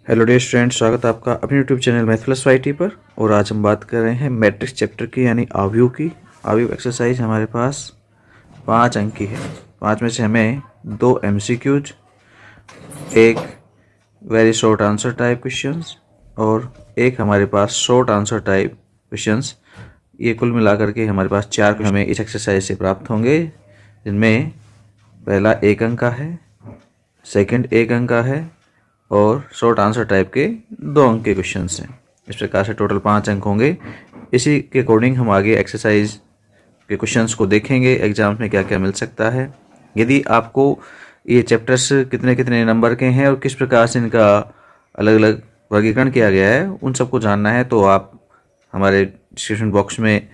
Hello dear student, स्वागत है आपका अपने YouTube channel math plus YT पर। और आज हम बात कर रहे हैं मैट्रिक्स चैप्टर की, यानी आव्यूह की। आव्यूह एक्सरसाइज हमारे पास 5 अंक की है। 5 में से हमें 2 MCQs, एक very short answer type questions और एक हमारे पास शॉर्ट आंसर टाइप क्वेश्चंस, ये कुल मिलाकर के हमारे पास 4 हमें इस एक्सरसाइज से प्राप्त होंगे, जिनमें पहला 1 अंक का है, सेकंड 1 अंक का है और शॉर्ट आंसर टाइप के 2 अंक के क्वेश्चन हैं। इस प्रकार से टोटल 5 अंक होंगे। इसी के अकॉर्डिंग हम आगे एक्सरसाइज के क्वेश्चंस को देखेंगे, एग्जाम में क्या क्या मिल सकता है। यदि आपको ये चैप्टर्स कितने कितने नंबर के हैं और किस प्रकार से इनका अलग अलग वर्गीकरण किया गया है, उन सबको जानना है, तो आप हमारे डिस्क्रिप्शन बॉक्स में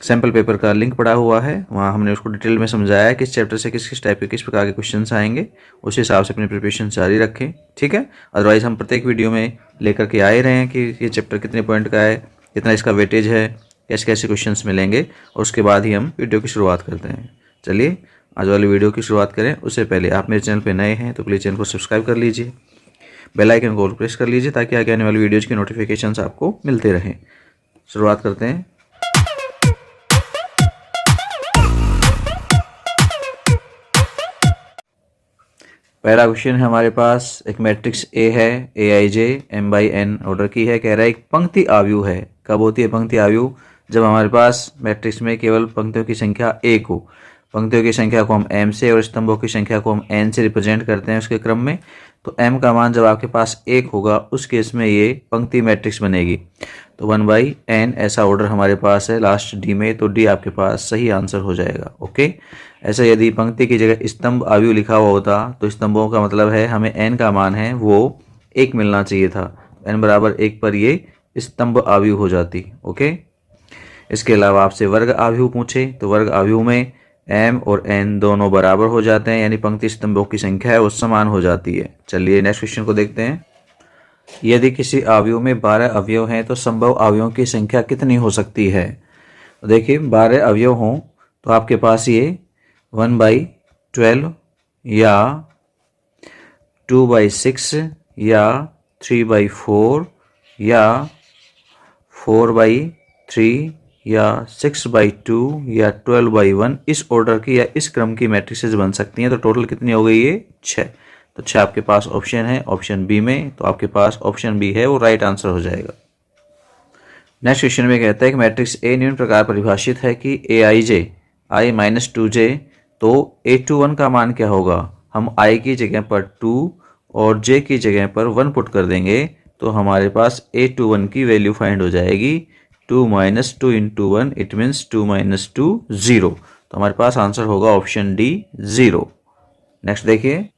सैम्पल पेपर का लिंक पड़ा हुआ है, वहाँ हमने उसको डिटेल में समझाया है किस चैप्टर से किस किस टाइप के किस प्रकार के क्वेश्चंस आएंगे। उस हिसाब से अपनी प्रिपरेशन जारी रखें, ठीक है। अदरवाइज़ हम प्रत्येक वीडियो में लेकर के आए रहे हैं कि ये चैप्टर कितने पॉइंट का है, कितना इसका वेटेज है, कैसे कैसे क्वेश्चंस मिलेंगे, और उसके बाद ही हम वीडियो की शुरुआत करते हैं। चलिए आज वाली वीडियो की शुरुआत करें। उससे पहले आप मेरे चैनल पर नए हैं तो प्लीज़ चैनल को सब्सक्राइब कर लीजिए, बेल आइकन को प्रेस कर लीजिए, ताकि आगे आने वाली वीडियोज़ की नोटिफिकेशंस आपको मिलते रहें। शुरुआत करते हैं। पहला क्वेश्चन है हमारे पास, एक मैट्रिक्स ए है, AIJ m/n ऑर्डर की है। कह रहा है एक पंक्ति आव्यूह है। कब होती है पंक्ति आव्यूह? जब हमारे पास मैट्रिक्स में केवल पंक्तियों की संख्या 1 हो। पंक्तियों की संख्या को हम m से और स्तंभों की संख्या को हम n से रिप्रेजेंट करते हैं उसके क्रम में। तो m का मान जब आपके पास 1 होगा, उस केस में ये पंक्ति मैट्रिक्स बनेगी। तो 1/n ऐसा ऑर्डर हमारे पास है लास्ट D में, तो D आपके पास सही आंसर हो जाएगा। ओके। ऐसे यदि पंक्ति की जगह स्तंभ आव्यूह लिखा हुआ होता तो स्तंभों का मतलब है हमें n का मान है वो 1 मिलना चाहिए था। n बराबर 1 पर ये स्तंभ आव्यूह हो जाती। ओके। इसके अलावा आपसे वर्ग आव्यूह पूछे तो वर्ग आव्यूह में m और n दोनों बराबर हो जाते हैं, यानी पंक्ति स्तंभों की संख्या है वो समान हो जाती है। चलिए नेक्स्ट क्वेश्चन को देखते हैं। यदि किसी आव्यूह में 12 अवयव हैं तो संभव अवयवों की संख्या कितनी हो सकती है? तो देखिए 12 अवयव हों तो आपके पास ये 1/12 या 2/6 या 3/4 या 4/3 या 6/2 या 12/1 इस ऑर्डर की या इस क्रम की मैट्रिसेस बन सकती हैं। तो टोटल कितनी हो गई ये? 6। तो 6 आपके पास ऑप्शन है, ऑप्शन बी में। तो आपके पास ऑप्शन बी है वो राइट आंसर हो जाएगा। नेक्स्ट क्वेश्चन में कहता है कि मैट्रिक्स ए निम्न प्रकार परिभाषित है कि AIJ i-2j, तो A21 का मान क्या होगा? हम i की जगह पर 2 और j की जगह पर 1 पुट कर देंगे, तो हमारे पास A21 की वैल्यू फाइंड हो जाएगी। 2 - 2 × 1 इट मीन्स 2 - 2 0। तो हमारे पास आंसर होगा ऑप्शन डी 0। नेक्स्ट देखिए,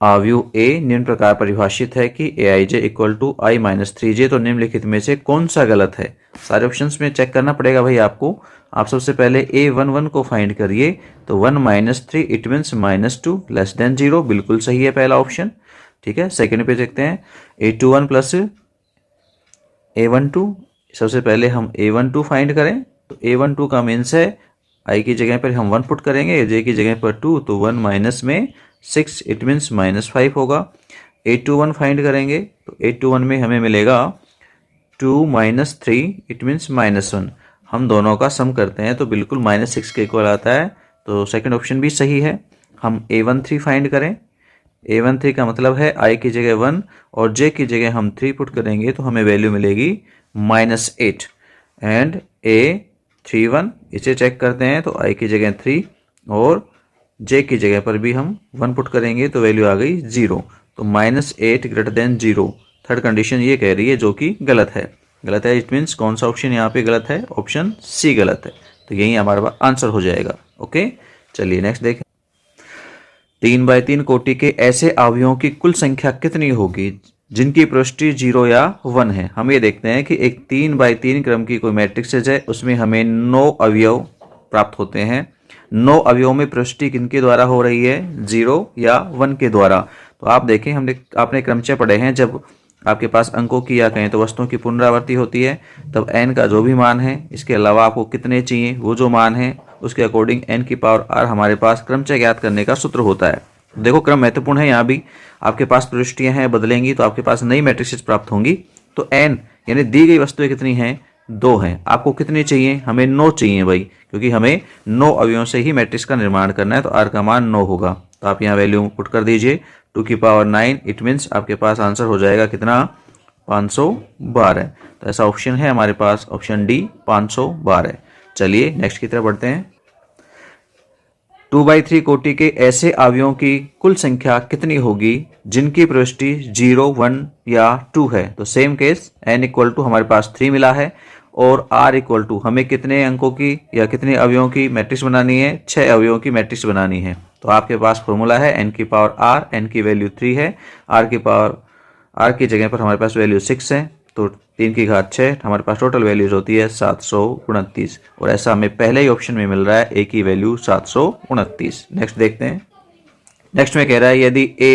आव्यूह A निम्न प्रकार परिभाषित है कि AIJ = i-3j, तो निम्नलिखित में से कौन सा गलत है? सारे ऑप्शंस में चेक करना पड़ेगा भाई आपको। आप सबसे पहले A11 को फाइंड करिए, तो 1 - 3 इट मीन्स -2 <0, बिल्कुल सही है पहला ऑप्शन। ठीक है। सेकंड पे देखते हैं, A21 + A12। सबसे पहले हम A12 फाइंड करें, तो A12 का मीन्स है i की जगह पर हम 1 पुट करेंगे, j की जगह पर 2, तो 1 माइनस में 6 इट मीन्स -5 होगा। A21 फाइंड करेंगे, तो A21 में हमें मिलेगा 2 - 3 इट मीन्स -1। हम दोनों का सम करते हैं तो बिल्कुल -6 के इक्वल आता है। तो सेकंड ऑप्शन भी सही है। हम A13 फाइंड करें, A13 का मतलब है i की जगह 1 और j की जगह हम 3 पुट करेंगे, तो हमें वैल्यू मिलेगी -8। एंड A31 इसे चेक करते हैं, तो i की जगह 3 और j की जगह पर भी हम 1 पुट करेंगे, तो वैल्यू आ गई 0। तो -8 > 0 थर्ड कंडीशन ये कह रही है, जो कि गलत है। गलत है इट मीन्स कौन सा ऑप्शन यहाँ पे गलत है? ऑप्शन सी गलत है। तो यही हमारा पास आंसर हो जाएगा। ओके। चलिए नेक्स्ट देखें। 3/3 कोटि के ऐसे अवयवों की कुल संख्या कितनी होगी जिनकी प्रविष्टि 0 या 1 है? हम ये देखते हैं कि एक 3/3 क्रम की कोई मैट्रिक्स है, उसमें हमें 9 अवयव प्राप्त होते हैं। 9 अवयवों में प्रविष्टि किनके द्वारा हो रही है? 0 या 1 के द्वारा। तो आप देखें, आपने क्रमचय पढ़े हैं, जब आपके पास अंकों की या कहें तो वस्तुओं की पुनरावृत्ति होती है, तब n का जो भी मान है, इसके अलावा आपको कितने चाहिए वो जो मान है, उसके अकॉर्डिंग n की पावर r हमारे पास क्रमचय ज्ञात करने का सूत्र होता है। देखो क्रम महत्वपूर्ण है। यहाँ भी आपके पास प्रविष्टियां हैं बदलेंगी तो आपके पास नई मैट्रिक्स प्राप्त होंगी। तो n यानी दी गई वस्तुएं कितनी हैं, 2 हैं। आपको कितनी चाहिए, हमें 9 चाहिए भाई, क्योंकि हमें 9 अवयवों से ही मैट्रिक्स का निर्माण करना है। तो r का मान 9 होगा। तो आप यहाँ वैल्यू पुट कर दीजिए 2 की पावर 9। इट मीन्स आपके पास आंसर हो जाएगा कितना, 512। तो ऐसा ऑप्शन है हमारे पास, ऑप्शन डी 512। चलिए नेक्स्ट की तरफ बढ़ते हैं। 2/3 कोटि के ऐसे अवयवों की कुल संख्या कितनी होगी जिनकी प्रविष्टि 0, 1 या 2 है। तो same case n equal to हमारे पास 3 मिला है और r इक्वल टू हमें कितने अंकों की या कितने अवयवों की मैट्रिक्स बनानी है, 6 अवयवों की मैट्रिक्स बनानी है। तो आपके पास फॉर्मूला है n की पावर r, n की वैल्यू 3 है, r की जगह पर हमारे पास वैल्यू 6 है, तो 3 की घात 6, हमारे पास टोटल वैल्यूज होती है 729। और ऐसा हमें पहले ही ऑप्शन में मिल रहा है a की वैल्यू 729। नेक्स्ट देखते हैं। नेक्स्ट में कह रहा है यदि a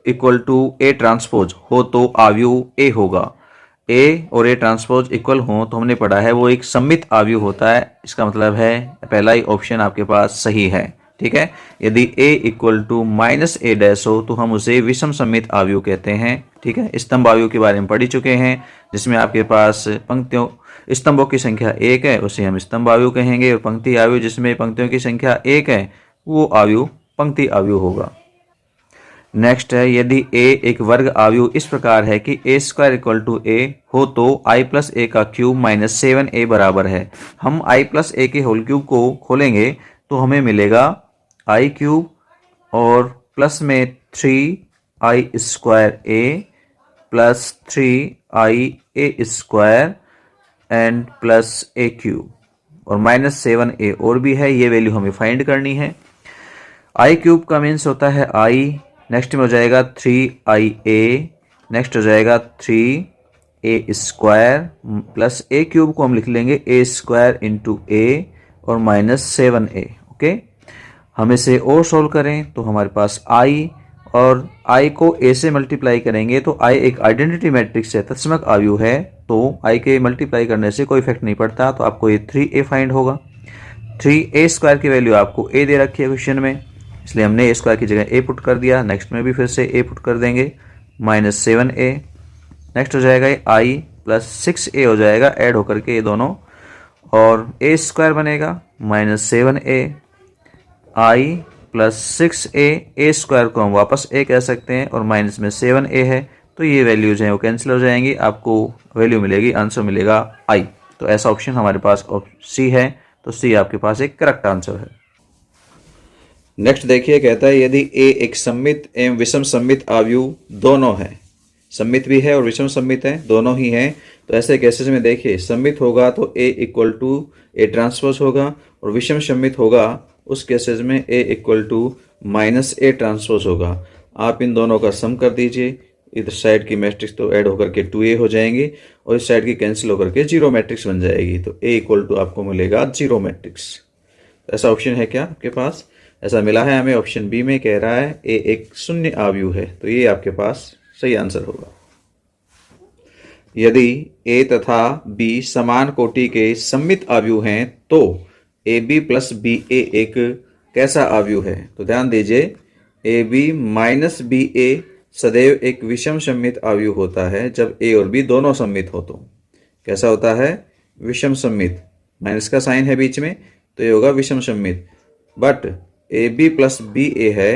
equal to a transpose हो तो आव्यूह a होगा। a और a ट्रांसपोज इक्वल हो तो हमने पढ़ा है वो एक सममित आव्यूह होता है। इसका मतलब है पहला ही ऑप्शन आपके पास सही है। ठीक है, यदि a equal to minus a dash हो तो हम उसे विषम सममित आव्यूह कहते हैं। ठीक है, स्तंभ आव्यूह के बारे में पढ़ चुके हैं, जिसमें आपके पास पंक्तियों स्तंभों की संख्या 1 है उसे हम स्तंभ आव्यूह कहेंगे, और पंक्ति आव्यूह जिसमें पंक्तियों की संख्या 1 है वो आव्यूह पंक्ति आव्यूह होगा। नेक्स्ट है यदि a एक वर्ग आव्यूह इस प्रकार है कि a square equal to a हो तो i प्लस a का क्यूब माइनस 7a बराबर है। हम i प्लस a के होल क्यूब को खोलेंगे तो हमें मिलेगा i क्यूब और प्लस में 3i square a plus 3i square and plus a cube और माइनस 7a और भी है, ये वैल्यू हमें फाइंड करनी है। i क्यूब का मीन्स होता है i, नेक्स्ट में हो जाएगा 3ia, नेक्स्ट हो जाएगा 3a square plus a cube को हम लिख लेंगे a स्क्वायर इंटू a और माइनस 7a। ओके, हम इसे और सोल्व करें तो हमारे पास i और i को a से मल्टीप्लाई करेंगे तो i एक आइडेंटिटी मैट्रिक्स है, तत्समक आव्यूह है, तो i के मल्टीप्लाई करने से कोई इफेक्ट नहीं पड़ता। तो आपको ये 3a फाइंड होगा। 3a स्क्वायर की वैल्यू आपको a दे रखी है क्वेश्चन में, इसलिए हमने a स्क्वायर की जगह a पुट कर दिया। नेक्स्ट में भी फिर से a पुट कर देंगे, माइनस 7a। नेक्स्ट हो जाएगा i प्लस 6a हो जाएगा ऐड होकर के ये दोनों, और a स्क्वायर बनेगा minus 7a, i plus 6a, a square को हम वापस a कह सकते हैं और माइनस में 7a है, तो ये वैल्यूज हैं वो कैंसिल हो जाएंगी, आपको वैल्यू मिलेगी, आंसर मिलेगा i। तो ऐसा ऑप्शन हमारे पास सी है, तो सी आपके पास एक करेक्ट आंसर है। नेक्स्ट देखिए, कहता है यदि a एक सममित एवं विषम सममित आव्यूह दोनों है, सममित भी है और विषम सममित है, दोनों ही हैं, तो ऐसे केसेस में देखिए सममित होगा तो a equal to a transpose होगा, और विषम सममित होगा उस केसेस में a equal to minus a transpose होगा। आप इन दोनों का सम कर दीजिए, इधर साइड की मैट्रिक्स तो ऐड होकर के 2a हो जाएंगी और इस साइड की कैंसिल होकर के 0 मैट्रिक्स बन जाएगी, तो a इक्वल टू आपको मिलेगा 0 मैट्रिक्स। ऐसा ऑप्शन है क्या आपके पास? ऐसा मिला है हमें, ऑप्शन बी में कह रहा है a एक शून्य आव्यूह है, तो ये आपके पास सही आंसर होगा। यदि a तथा b समान कोटि के सममित आव्यूह हैं तो ab प्लस ba एक कैसा आव्यूह है? तो ध्यान दीजिए, ab माइनस ba सदैव एक विषम सममित आव्यूह होता है जब a और b दोनों सममित हो। तो कैसा होता है? विषम सममित, माइनस का साइन है बीच में तो ये होगा विषम सममित। बट ab प्लस ba है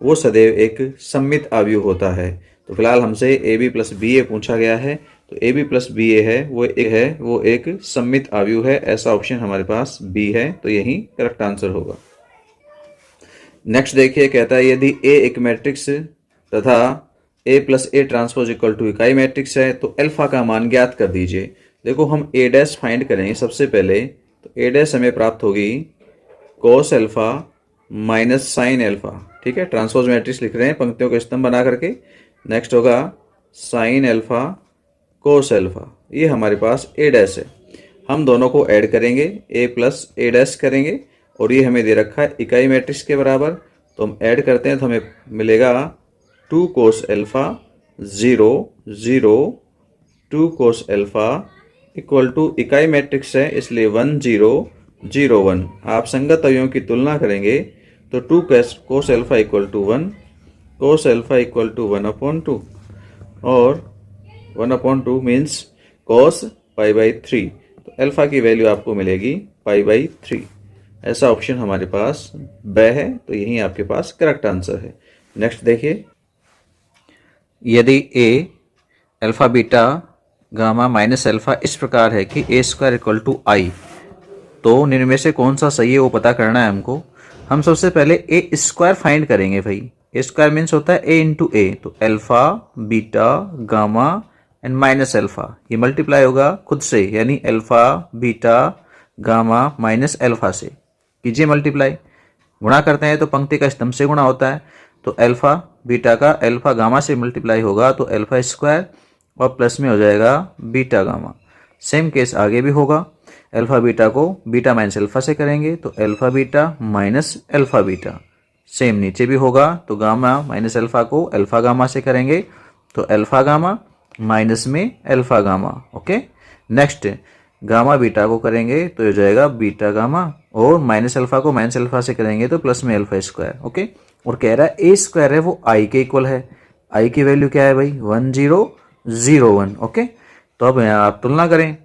वो सदैव एक सममित आव्यूह होता है। तो फिलहाल हमसे ab प्लस ba पूछा गया है, तो ab प्लस ba है वो एक सममित आव्यूह है। ऐसा ऑप्शन हमारे पास बी है, तो यही करेक्ट आंसर होगा। नेक्स्ट देखिए, कहता है यदि a एक मैट्रिक्स तथा a plus a transpose equal to इकाई मैट्रिक्स है तो अल्फा का मान ज्ञात कर दीजिए। देखो हम a डैश फाइंड करेंगे सबसे पहले, तो a डैश हमें प्राप्त होगी cos alpha minus sine alpha. ठीक है, ट्रांसपोज मैट्रिक्स लिख रहे हैं पंक्तियों का स्तंभ बना करके। नेक्स्ट होगा साइन अल्फा कोस अल्फा, ये हमारे पास a डैश है। हम दोनों को ऐड करेंगे, a प्लस a डैश करेंगे, और ये हमें दे रखा है इकाई मैट्रिक्स के बराबर, तो हम ऐड करते हैं तो हमें मिलेगा 2 cos alpha 0 0 2 cos alpha equal to इकाई मैट्रिक्स है इसलिए 1 0 0 1। आप संगत अवयवों की तुलना करेंगे तो 2 cos alpha equal to 1, cos alpha equal to 1/2 और 1/2 मीन्स कोस π/3। तो अल्फा की वैल्यू आपको मिलेगी π/3। ऐसा ऑप्शन हमारे पास ब है, तो यही आपके पास करेक्ट आंसर है। नेक्स्ट देखिए, यदि A alpha beta gamma minus alpha इस प्रकार है कि a² इक्वल टू आई, तो निम्न में से कौन सा सही है वो पता करना है हमको। हम सबसे पहले a² फाइंड करेंगे भाई। a² मीन्स होता है a इंटू ए, तो alpha beta gamma and minus alpha, ये मल्टीप्लाई होगा खुद से, यानी alpha beta gamma minus alpha से कीजिए मल्टीप्लाई। गुणा करते हैं तो पंक्ति का स्तंभ से गुणा होता है, तो अल्फा बीटा का अल्फा गामा से मल्टीप्लाई होगा तो अल्फा² और प्लस में हो जाएगा बीटा गामा। सेम केस आगे भी होगा, अल्फा बीटा को बीटा माइनस अल्फा से करेंगे तो alpha beta minus alpha beta. Same नीचे भी होगा, तो गामा माइनस अल्फा को अल्फा गामा से करेंगे तो अल्फा गामा माइनस में alpha gamma. Okay, next gamma beta को करेंगे तो हो जाएगा बीटा गामा, और माइनस अल्फा को माइनस अल्फा से करेंगे तो प्लस में अल्फा²। ओके, और कह रहा है a² है वो i के इक्वल है। i की वैल्यू क्या है भाई? 1001। ओके, तो अब यहाँ आप तुलना करें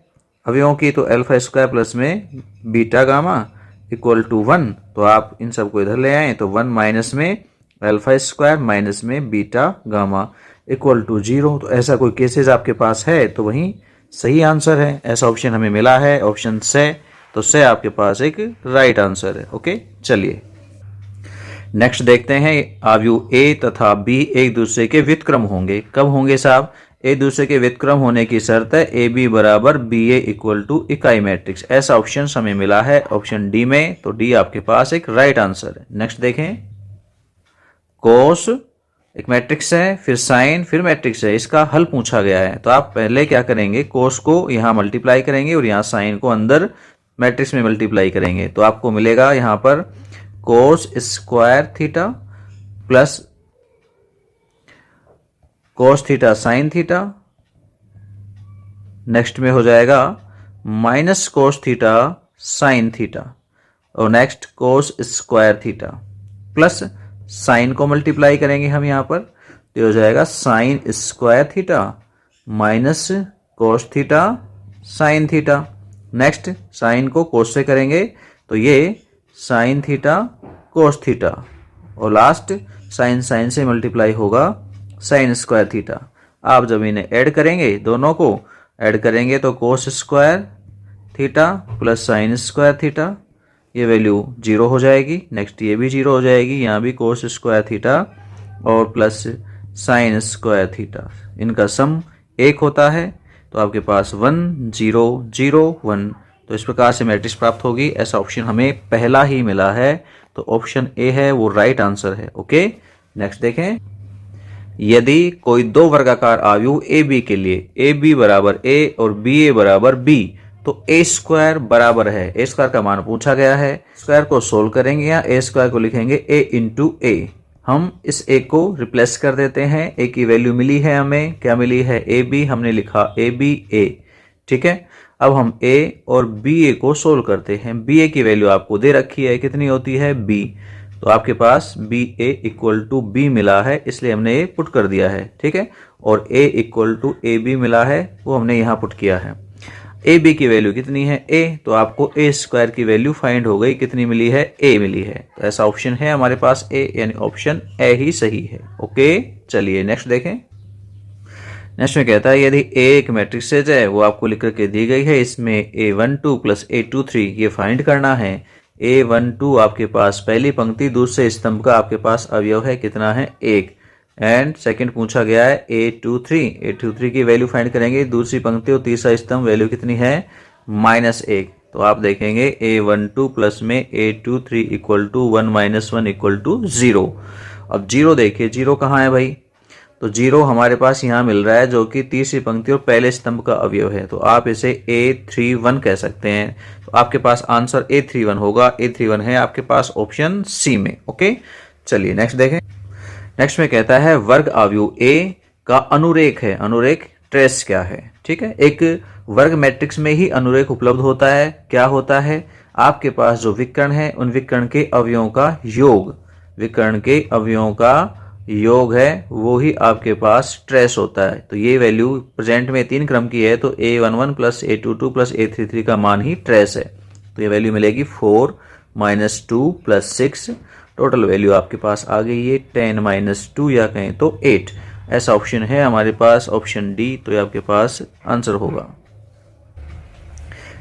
अवयवों की, तो अल्फा² प्लस में बीटा गामा इक्वल टू 1, तो आप इन सबको इधर ले आए तो 1 माइनस में अल्फा² माइनस में बीटा गामा इक्वल टू 0। तो ऐसा कोई केसेस आपके पास है तो वहीं सही आंसर है। ऐसा ऑप्शन हमें मिला है, ऑप्शन से, तो से आपके पास एक राइट आंसर है। ओके, चलिए नेक्स्ट देखते हैं। आव्यूह ए तथा बी एक दूसरे के व्युत्क्रम होंगे। कब होंगे साहब? एक दूसरे के व्युत्क्रम होने की शर्त है ए बी बराबर बी ए इक्वल टू इकाई मैट्रिक्स। ऐसा ऑप्शन हमें मिला है ऑप्शन डी में, तो डी आपके पास एक राइट आंसर है। नेक्स्ट देखें, कोस एक मैट्रिक्स है, फिर साइन, फिर मैट्रिक्स है, इसका हल पूछा गया है। तो आप पहले क्या करेंगे, कोस को यहाँ मल्टीप्लाई करेंगे और यहाँ साइन को अंदर मैट्रिक्स में मल्टीप्लाई करेंगे, तो आपको मिलेगा यहाँ पर cos² theta plus cos theta sine theta. Next में हो जाएगा minus cos theta sine theta, और next cos² theta plus sine को मल्टीप्लाई करेंगे हम यहाँ पर, तो हो जाएगा sin² theta minus cos theta sine theta. Next sine को cos से करेंगे तो ये साइन थीटा cos थीटा, और लास्ट साइन से मल्टीप्लाई होगा sin² थीटा। आप जब इन्हें ऐड करेंगे, दोनों को ऐड करेंगे तो cos² theta plus sin² theta, ये वैल्यू 0 हो जाएगी। नेक्स्ट ये भी 0 हो जाएगी, यहाँ भी cos² थीटा और प्लस sin² थीटा, इनका सम 1 होता है, तो आपके पास 1 0 0 1। तो इस प्रकार से मैट्रिक्स प्राप्त होगी। ऐसा ऑप्शन हमें पहला ही मिला है, तो ऑप्शन ए है वो राइट आंसर है। ओके, नेक्स्ट देखें, यदि कोई दो वर्गाकार आव्यूह ए बी के लिए ए बी बराबर ए और बी ए बराबर बी, तो a² बराबर है, a² का मान पूछा गया है। स्क्वायर को सोल्व करेंगे या a² को लिखेंगे a इंटू ए। हम इस a को रिप्लेस कर देते हैं, a की वैल्यू मिली है हमें, क्या मिली है? ए बी, हमने लिखा ए बी ए। ठीक है, अब हम a और ba को सोल्व करते हैं। ba की वैल्यू आपको दे रखी है, कितनी होती है? b, तो आपके पास ba इक्वल टू b मिला है, इसलिए हमने ये पुट कर दिया है। ठीक है, और a इक्वल टू ab मिला है, वो हमने यहाँ पुट किया है। ab की वैल्यू कितनी है? a, तो आपको a² की वैल्यू फाइंड हो गई, कितनी मिली है? a मिली है। तो ऐसा ऑप्शन है हमारे पास a, यानी ऑप्शन a ही सही है। ओके, चलिए नेक्स्ट देखें। नेक्स्ट में कहता है यदि a एक मैट्रिक्स है, वो आपको लिख करके दी गई है, इसमें a12 प्लस a23 ये फाइंड करना है। a12 आपके पास पहली पंक्ति, दूसरे स्तंभ का आपके पास अवयव है, कितना है? 1। एंड सेकंड पूछा गया है a23 की वैल्यू फाइंड करेंगे, दूसरी पंक्ति और तीसरा स्तंभ, वैल्यू कितनी है? -1। तो आप देखेंगे a12 प्लस में a23 equal to 1 - 1 equal to 0। अब 0 देखिए, 0 कहाँ है भाई? तो 0 हमारे पास यहाँ मिल रहा है, जो कि तीसरी पंक्ति और पहले स्तंभ का अवयव है, तो आप इसे a31 कह सकते हैं। तो आपके पास आंसर a31 होगा। a31 है आपके पास ऑप्शन सी में। ओके, चलिए नेक्स्ट देखें। नेक्स्ट में कहता है वर्ग आव्यूह A का अनुरेख है। अनुरेख ट्रेस क्या है? ठीक है, एक वर्ग मैट्रिक्स में ही अनुरेख उपलब्ध होता है। क्या होता है? आपके पास जो विकर्ण है, उन विकर्ण के अवयवों का योग, विकर्ण के अवयवों का योग है वो ही आपके पास ट्रेस होता है। तो ये वैल्यू प्रेजेंट में 3 क्रम की है तो A11 plus A22 plus A33 का मान ही ट्रेस है। तो ये वैल्यू मिलेगी 4 माइनस 2 प्लस 6, टोटल वैल्यू आपके पास आ गई है 10 माइनस 2 या कहें तो 8। ऐसा ऑप्शन है हमारे पास ऑप्शन डी, तो ये आपके पास आंसर होगा।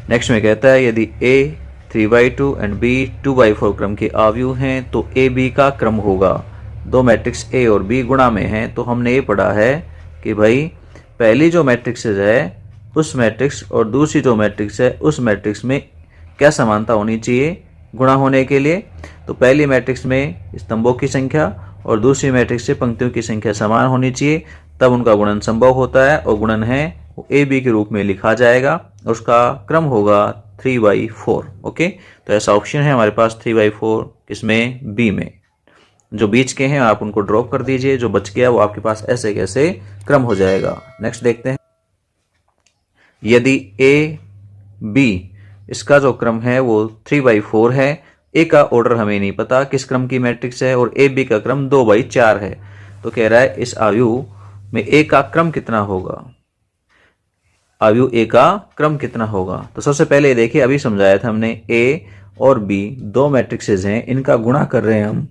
नेक्स्ट में कहता है यदि A 3/2 एंड B 2/4 क्रम के अवयव हैं तो ए बी का क्रम होगा। दो मैट्रिक्स A और B गुणा में हैं, तो हमने ये पढ़ा है कि भाई पहली जो मैट्रिक्स है उस मैट्रिक्स और दूसरी जो मैट्रिक्स है उस मैट्रिक्स में क्या समानता होनी चाहिए गुणा होने के लिए। तो पहली मैट्रिक्स में स्तंभों की संख्या और दूसरी मैट्रिक्स से पंक्तियों की संख्या समान होनी चाहिए, तब उनका गुणन संभव होता है, और गुणन है वो ए बी के रूप में लिखा जाएगा और उसका क्रम होगा 3/4। ओके, तो ऐसा ऑप्शन है हमारे पास 3/4 किसमें, बी में। जो बीच के हैं आप उनको ड्रॉप कर दीजिए, जो बच गया वो आपके पास ऐसे कैसे क्रम हो जाएगा। नेक्स्ट देखते हैं, यदि ए बी इसका जो क्रम है वो 3/4 है, ए का ऑर्डर हमें नहीं पता किस क्रम की मैट्रिक्स है, और ए बी का क्रम 2/4 है, तो कह रहा है इस अवयव में ए का क्रम कितना होगा, अवयव ए का क्रम कितना होगा। तो सबसे पहले देखिए अभी समझाया था हमने, ए और बी दो मैट्रिक्सेस हैं, इनका गुणा कर रहे हैं हम,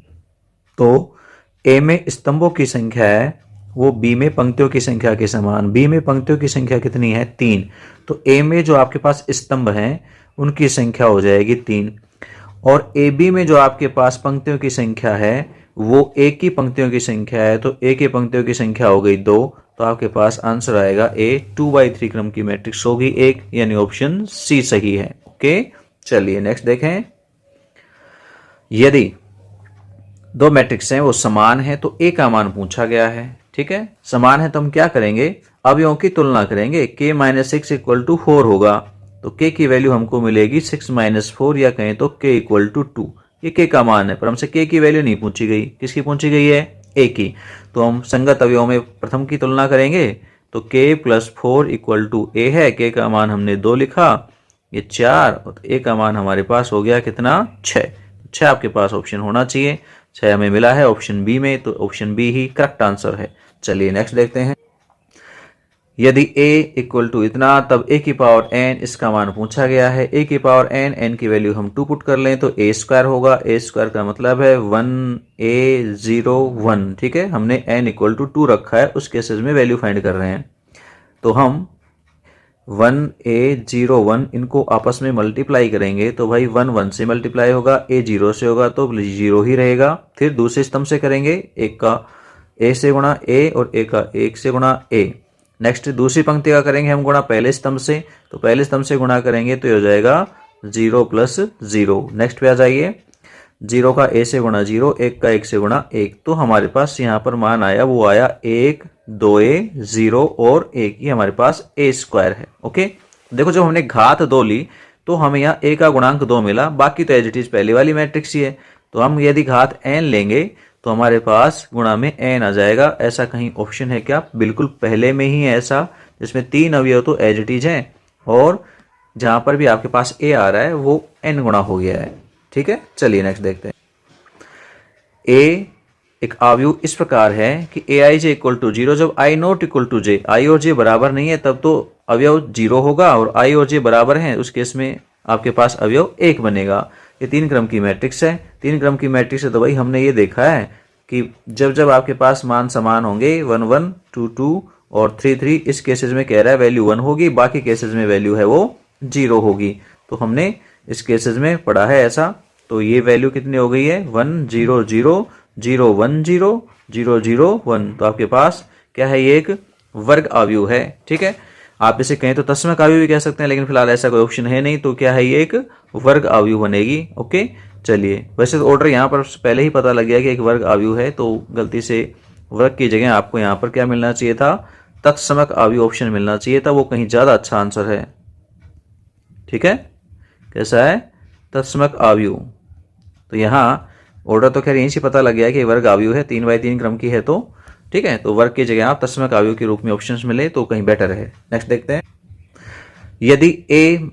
तो ए में स्तंभों की संख्या है वो बी में पंक्तियों की संख्या के समान। बी में पंक्तियों की संख्या कितनी है, 3, तो ए में जो आपके पास स्तंभ हैं उनकी संख्या हो जाएगी 3, और ए बी में जो आपके पास पंक्तियों की संख्या है वो ए की पंक्तियों की संख्या है, तो ए की पंक्तियों की संख्या हो गई 2, तो आपके पास आंसर आएगा ए 2/3 क्रम की मैट्रिक्स होगी एक, यानी ऑप्शन सी सही है। ओके, चलिए नेक्स्ट देखें, यदि दो मैट्रिक्स हैं वो समान है तो ए का मान पूछा गया है। ठीक है, समान है तो हम क्या करेंगे, अवयवों की तुलना करेंगे। k - 6 = 4 होगा, तो k की वैल्यू हमको मिलेगी 6 - 4, या कहें तो k = 2। ये k का मान है, पर हमसे k की वैल्यू नहीं पूछी गई, किसकी पूछी गई है, a की। तो हम संगत अवयवों में प्रथम की तुलना करेंगे, तो k + 4 = a है, k का मान हमने 2 लिखा, ये 4, और a का मान हमारे पास हो गया कितना, 6। 6 आपके पास ऑप्शन होना चाहिए, 6 हमें मिला है ऑप्शन बी में, तो ऑप्शन बी ही करेक्ट आंसर है। चलिए नेक्स्ट देखते हैं, यदि a = इतना तब a की पावर n इसका मान पूछा गया है। a की पावर n की वैल्यू हम 2 पुट कर लें तो a² होगा, a² का मतलब है 1a01। ठीक है, हमने n = 2 रखा है, उस केसेस में वैल्यू फाइंड कर रहे हैं, तो हम 1a01 इनको आपस में मल्टीप्लाई करेंगे, तो भाई 1 1 से मल्टीप्लाई होगा, a 0 से होगा तो 0 ही रहेगा। फिर दूसरे स्तंभ से करेंगे, एक का a से गुणा a और a का 1 से गुणा a। नेक्स्ट दूसरी पंक्ति का करेंगे हम गुणा पहले स्तंभ से, तो पहले स्तंभ से गुणा करेंगे तो ये हो जाएगा 0 + 0। नेक्स्ट पे आ जाइए, 0 का a से गुणा 0, 1 का 1 से गुणा 1, तो हमारे पास यहाँ पर मान आया वो आया 1, 2a 0 और 1 ही हमारे पास a² है। ओके, देखो जब हमने घात 2 ली तो हमें यहाँ a का गुणांक 2 मिला, बाकी तो एज इट इज पहले वाली मैट्रिक्स ही है। तो हम यदि घात n लेंगे तो हमारे पास गुणा में n आ जाएगा। ऐसा कहीं ऑप्शन है क्या, बिल्कुल पहले में ही है ऐसा, जिसमें 3 अवयव तो एज इट इज हैं, और जहां पर भी आपके पास a आ रहा है वो n गुणा हो गया है। ठीक है, चलिए नेक्स्ट देखते हैं, a एक अवयव इस प्रकार है कि aij = 0, जब i0 = j, i और j बराबर नहीं है तब तो अवयव 0 होगा, और i और j बराबर हैं उस केस में आपके पास अवयव 1 बनेगा। ये 3 क्रम की मैट्रिक्स है, 3 क्रम की मैट्रिक्स है, तो भाई हमने ये देखा है कि जब जब आपके पास मान समान होंगे 1 1 2 2 और 3 3, इस केसेस में कह रहा है वैल्यू 1 होगी, बाकी केसेस में वैल्यू है वो 0 होगी। तो हमने इस केसेस में पढ़ा है ऐसा, तो ये वैल्यू कितनी हो गई है, 1 0 0 0 1 0 0 0 1। तो आपके पास क्या है, ये एक वर्ग अवयव है। ठीक है, आप इसे कहें तो तस्मक अवयव भी कह सकते हैं, लेकिन फिलहाल ऐसा कोई ऑप्शन है नहीं, तो क्या है, ये एक वर्ग अवयव बनेगी। ओके, चलिए, वैसे तो ऑर्डर यहाँ पर पहले ही पता लग गया कि एक वर्ग अवयव है, तो गलती से वर्ग की जगह आपको यहाँ पर क्या मिलना चाहिए था, तत्समक अवयव ऑप्शन मिलना चाहिए था, वो कहीं ज़्यादा अच्छा आंसर है। ठीक है, कैसा है, तत्समक अवयव। तो यहाँ ऑर्डर तो खैर यहीं से पता लग गया कि वर्ग अवयव है, 3/3 क्रम की है, तो ठीक है, तो वर्ग की जगह आप तत्समक अवयव के रूप में ऑप्शंस मिले तो कहीं बेटर है। नेक्स्ट देखते हैं, यदि a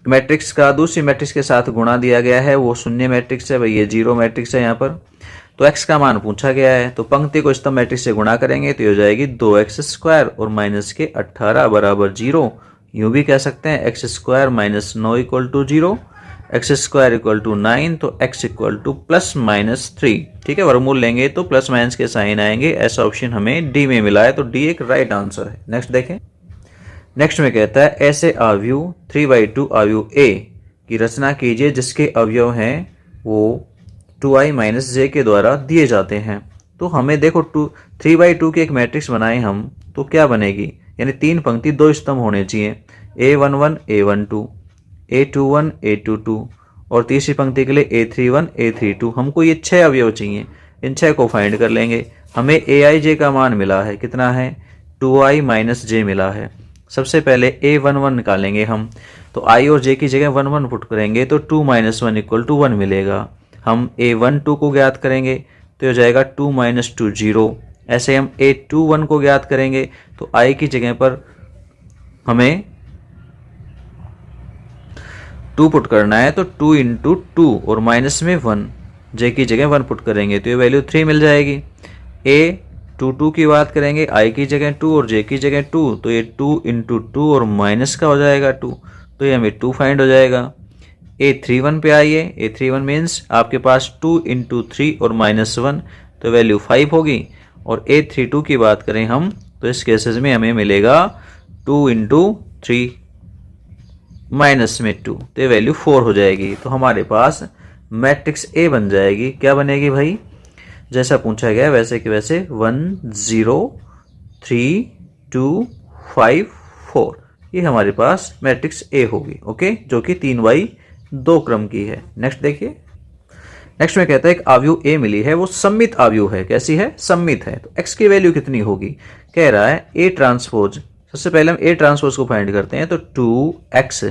मैट्रिक्स का दूसरी मैट्रिक्स के साथ गुणा दिया गया है, वो शून्य मैट्रिक्स है, भाई ये 0 मैट्रिक्स है यहाँ पर, तो x का मान पूछा गया है, तो पंक्ति को स्तंभ मैट्रिक्स से गुणा करेंगे तो ये हो जाएगी 2x² और माइनस के 18 बराबर 0। यूँ भी कह सकते हैं x² minus 9 equal to 0, x² equal to 9, तो x equal to plus minus 3। ठीक है, वर्गमूल लेंगे तो प्लस माइनस के साइन आएंगे। ऐसा ऑप्शन हमें डी में मिला है, तो डी एक राइट आंसर है। नेक्स्ट देखें। नेक्स्ट में कहता है ऐसे अवयव 3/2 अवयव a की रचना कीजिए जिसके अवयव हैं वो 2i माइनस j के द्वारा दिए जाते हैं। तो हमें देखो 3/2 की एक मैट्रिक्स बनाए हम, तो क्या बनेगी, यानी 3 पंक्ति 2 स्तंभ होने चाहिए, a11 a12 a21 a22 और तीसरी पंक्ति के लिए a31 a32। हमको ये 6 अवयव चाहिए, इन 6 को फाइंड कर लेंगे। हमें aij का मान मिला है, कितना है, 2i माइनस j मिला है। सबसे पहले a11 निकालेंगे हम, तो i और j की जगह 1 1 पुट करेंगे तो 2 माइनस 1 इक्वल टू 1 मिलेगा। हम a12 को ज्ञात करेंगे तो हो जाएगा 2 माइनस 2 0। ऐसे हम a21 को ज्ञात करेंगे तो i की जगह पर हमें 2 पुट करना है, तो 2 इंटू 2 और माइनस में 1, j की जगह 1 पुट करेंगे तो ये वैल्यू 3 मिल जाएगी। a22 की बात करेंगे, i की जगह 2 और j की जगह 2, तो ये 2 इंटू 2 और माइनस का हो जाएगा 2, तो ये हमें 2 फाइंड हो जाएगा। a31 पे आइए, a31 मीन्स आपके पास 2 इंटू 3 और माइनस 1, तो वैल्यू 5 होगी। और a32 की बात करें हम, तो इस केसेस में हमें मिलेगा 2 इंटू 3 माइनस में 2, तो ये वैल्यू 4 हो जाएगी। तो हमारे पास मैट्रिक्स A बन जाएगी। क्या बनेगी भाई, जैसा पूछा गया वैसे कि वैसे 1 0 3 2 5 4, ये हमारे पास मैट्रिक्स A होगी। ओके, जो कि 3/2 क्रम की है। नेक्स्ट देखिए। नेक्स्ट में कहता है एक अवयव A मिली है, वो सममित अवयव है। कैसी है, सममित है। तो x की वैल्यू कितनी होगी, कह रहा है A ट्रांसपोज। सबसे पहले हम A ट्रांसपोज को फाइंड करते हैं, तो 2x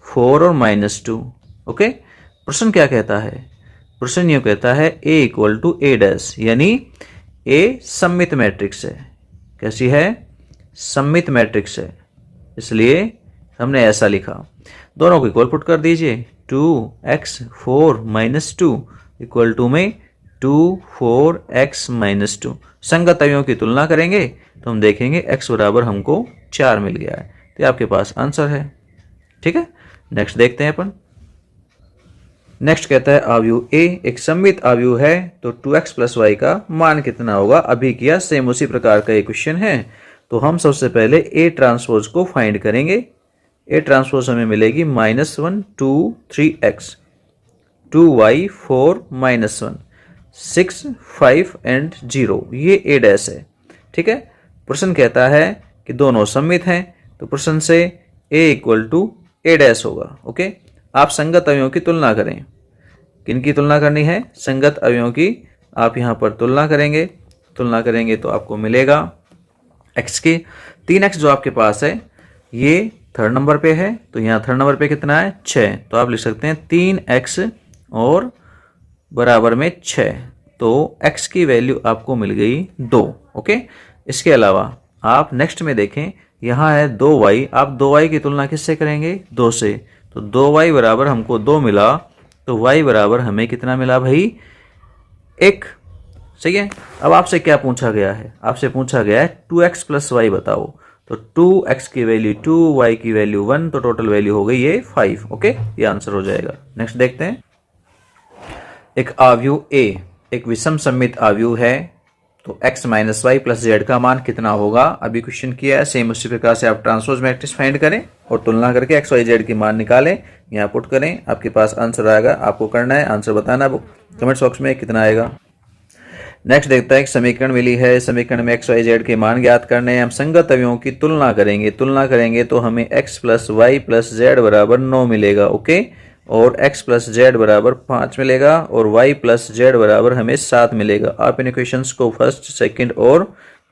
4 और माइनस 2। ओके, प्रश्न क्या कहता है, प्रश्न ये कहता है A equal to A dash, यानी A सममित मैट्रिक्स है। कैसी है, सममित मैट्रिक्स है, इसलिए हमने ऐसा लिखा। दोनों को इक्वल पुट कर दीजिए, 2x 4 माइनस 2 इक्वल टू में 2 4x माइनस 2। संगत अवयवों की तुलना करेंगे तो हम देखेंगे x बराबर हमको 4 मिल गया है, तो आपके पास आंसर है। ठीक है, नेक्स्ट देखते हैं अपन। नेक्स्ट कहता है अवयव A एक सममित अवयव है, तो 2x प्लस वाई का मान कितना होगा। अभी किया सेम उसी प्रकार का एक क्वेश्चन है। तो हम सबसे पहले A ट्रांसपोज को फाइंड करेंगे। A ट्रांसपोज हमें मिलेगी -1 2 3x 2y 4 -1 6 5 एंड 0, ये A डैश है। ठीक है, प्रश्न कहता है कि दोनों सममित हैं, तो प्रश्न से A equal to A dash होगा। ओके, आप संगत अवयवों की तुलना करें। किन की तुलना करनी है, संगत अवयवों की। आप यहाँ पर तुलना करेंगे, तुलना करेंगे तो आपको मिलेगा x की 3x जो आपके पास है ये थर्ड नंबर पे है, तो यहाँ थर्ड नंबर पे कितना है 6, तो आप लिख सकते हैं 3x और बराबर में 6, तो x की वैल्यू आपको मिल गई 2। ओके, इसके अलावा आप नेक्स्ट में देखें, यहाँ है 2y, आप 2y की तुलना किससे करेंगे, 2 से, तो 2y बराबर हमको 2 मिला, तो y बराबर हमें कितना मिला भाई 1। सही है। अब आपसे क्या पूछा गया है, आपसे पूछा गया है 2x प्लस वाई बताओ, तो 2x की वैल्यू 2, y की वैल्यू 1, तो टोटल वैल्यू हो गई ये 5। ओके, ये आंसर हो जाएगा। नेक्स्ट देखते हैं। एक अवयव A एक विषम सममित अवयव है, तो x minus y plus z का मान कितना होगा। अभी क्वेश्चन किया है, सेम उसी प्रकार से आप ट्रांसपोज मैट्रिक्स फाइंड करें और तुलना करके x वाई जेड की मान निकालें, यहाँ पुट करें, आपके पास आंसर आएगा। आपको करना है आंसर बताना कमेंट बॉक्स में कितना आएगा। नेक्स्ट देखता है एक समीकरण मिली है, समीकरण में x वाई जेड के मान ज्ञात करने हैं। हम संगत अवयवों की तुलना करेंगे, तुलना करेंगे तो हमें x plus y plus z बराबर 9 मिलेगा। ओके, और x प्लस जेड बराबर 5 मिलेगा और y प्लस जेड बराबर हमें 7 मिलेगा। आप इन इक्वेशंस को फर्स्ट, सेकंड और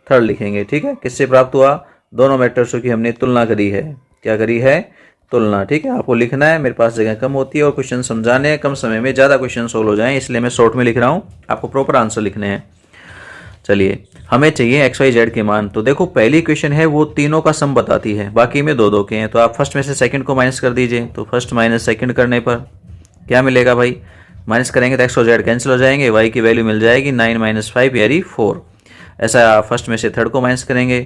थर्ड लिखेंगे। ठीक है, किससे प्राप्त हुआ, दोनों मैट्रिक्सों की हमने तुलना करी है। क्या करी है, तुलना। ठीक है, आपको लिखना है, मेरे पास जगह कम होती है और क्वेश्चन समझाने हैं, कम समय में ज़्यादा क्वेश्चन सोल्व हो जाएं, इसलिए मैं शॉर्ट में लिख रहा हूँ, आपको प्रॉपर आंसर लिखने हैं। चलिए, हमें चाहिए एक्स वाई जेड के मान। तो देखो पहली क्वेश्चन है वो तीनों का सम बताती है, बाकी में 2-2 के हैं, तो आप फर्स्ट में से सेकंड को माइनस कर दीजिए। तो फर्स्ट माइनस सेकंड करने पर क्या मिलेगा भाई, माइनस करेंगे तो एक्स और जेड कैंसिल हो जाएंगे, वाई की वैल्यू मिल जाएगी 9 माइनस 5 यानी 4। ऐसा फर्स्ट में से थर्ड को माइनस करेंगे,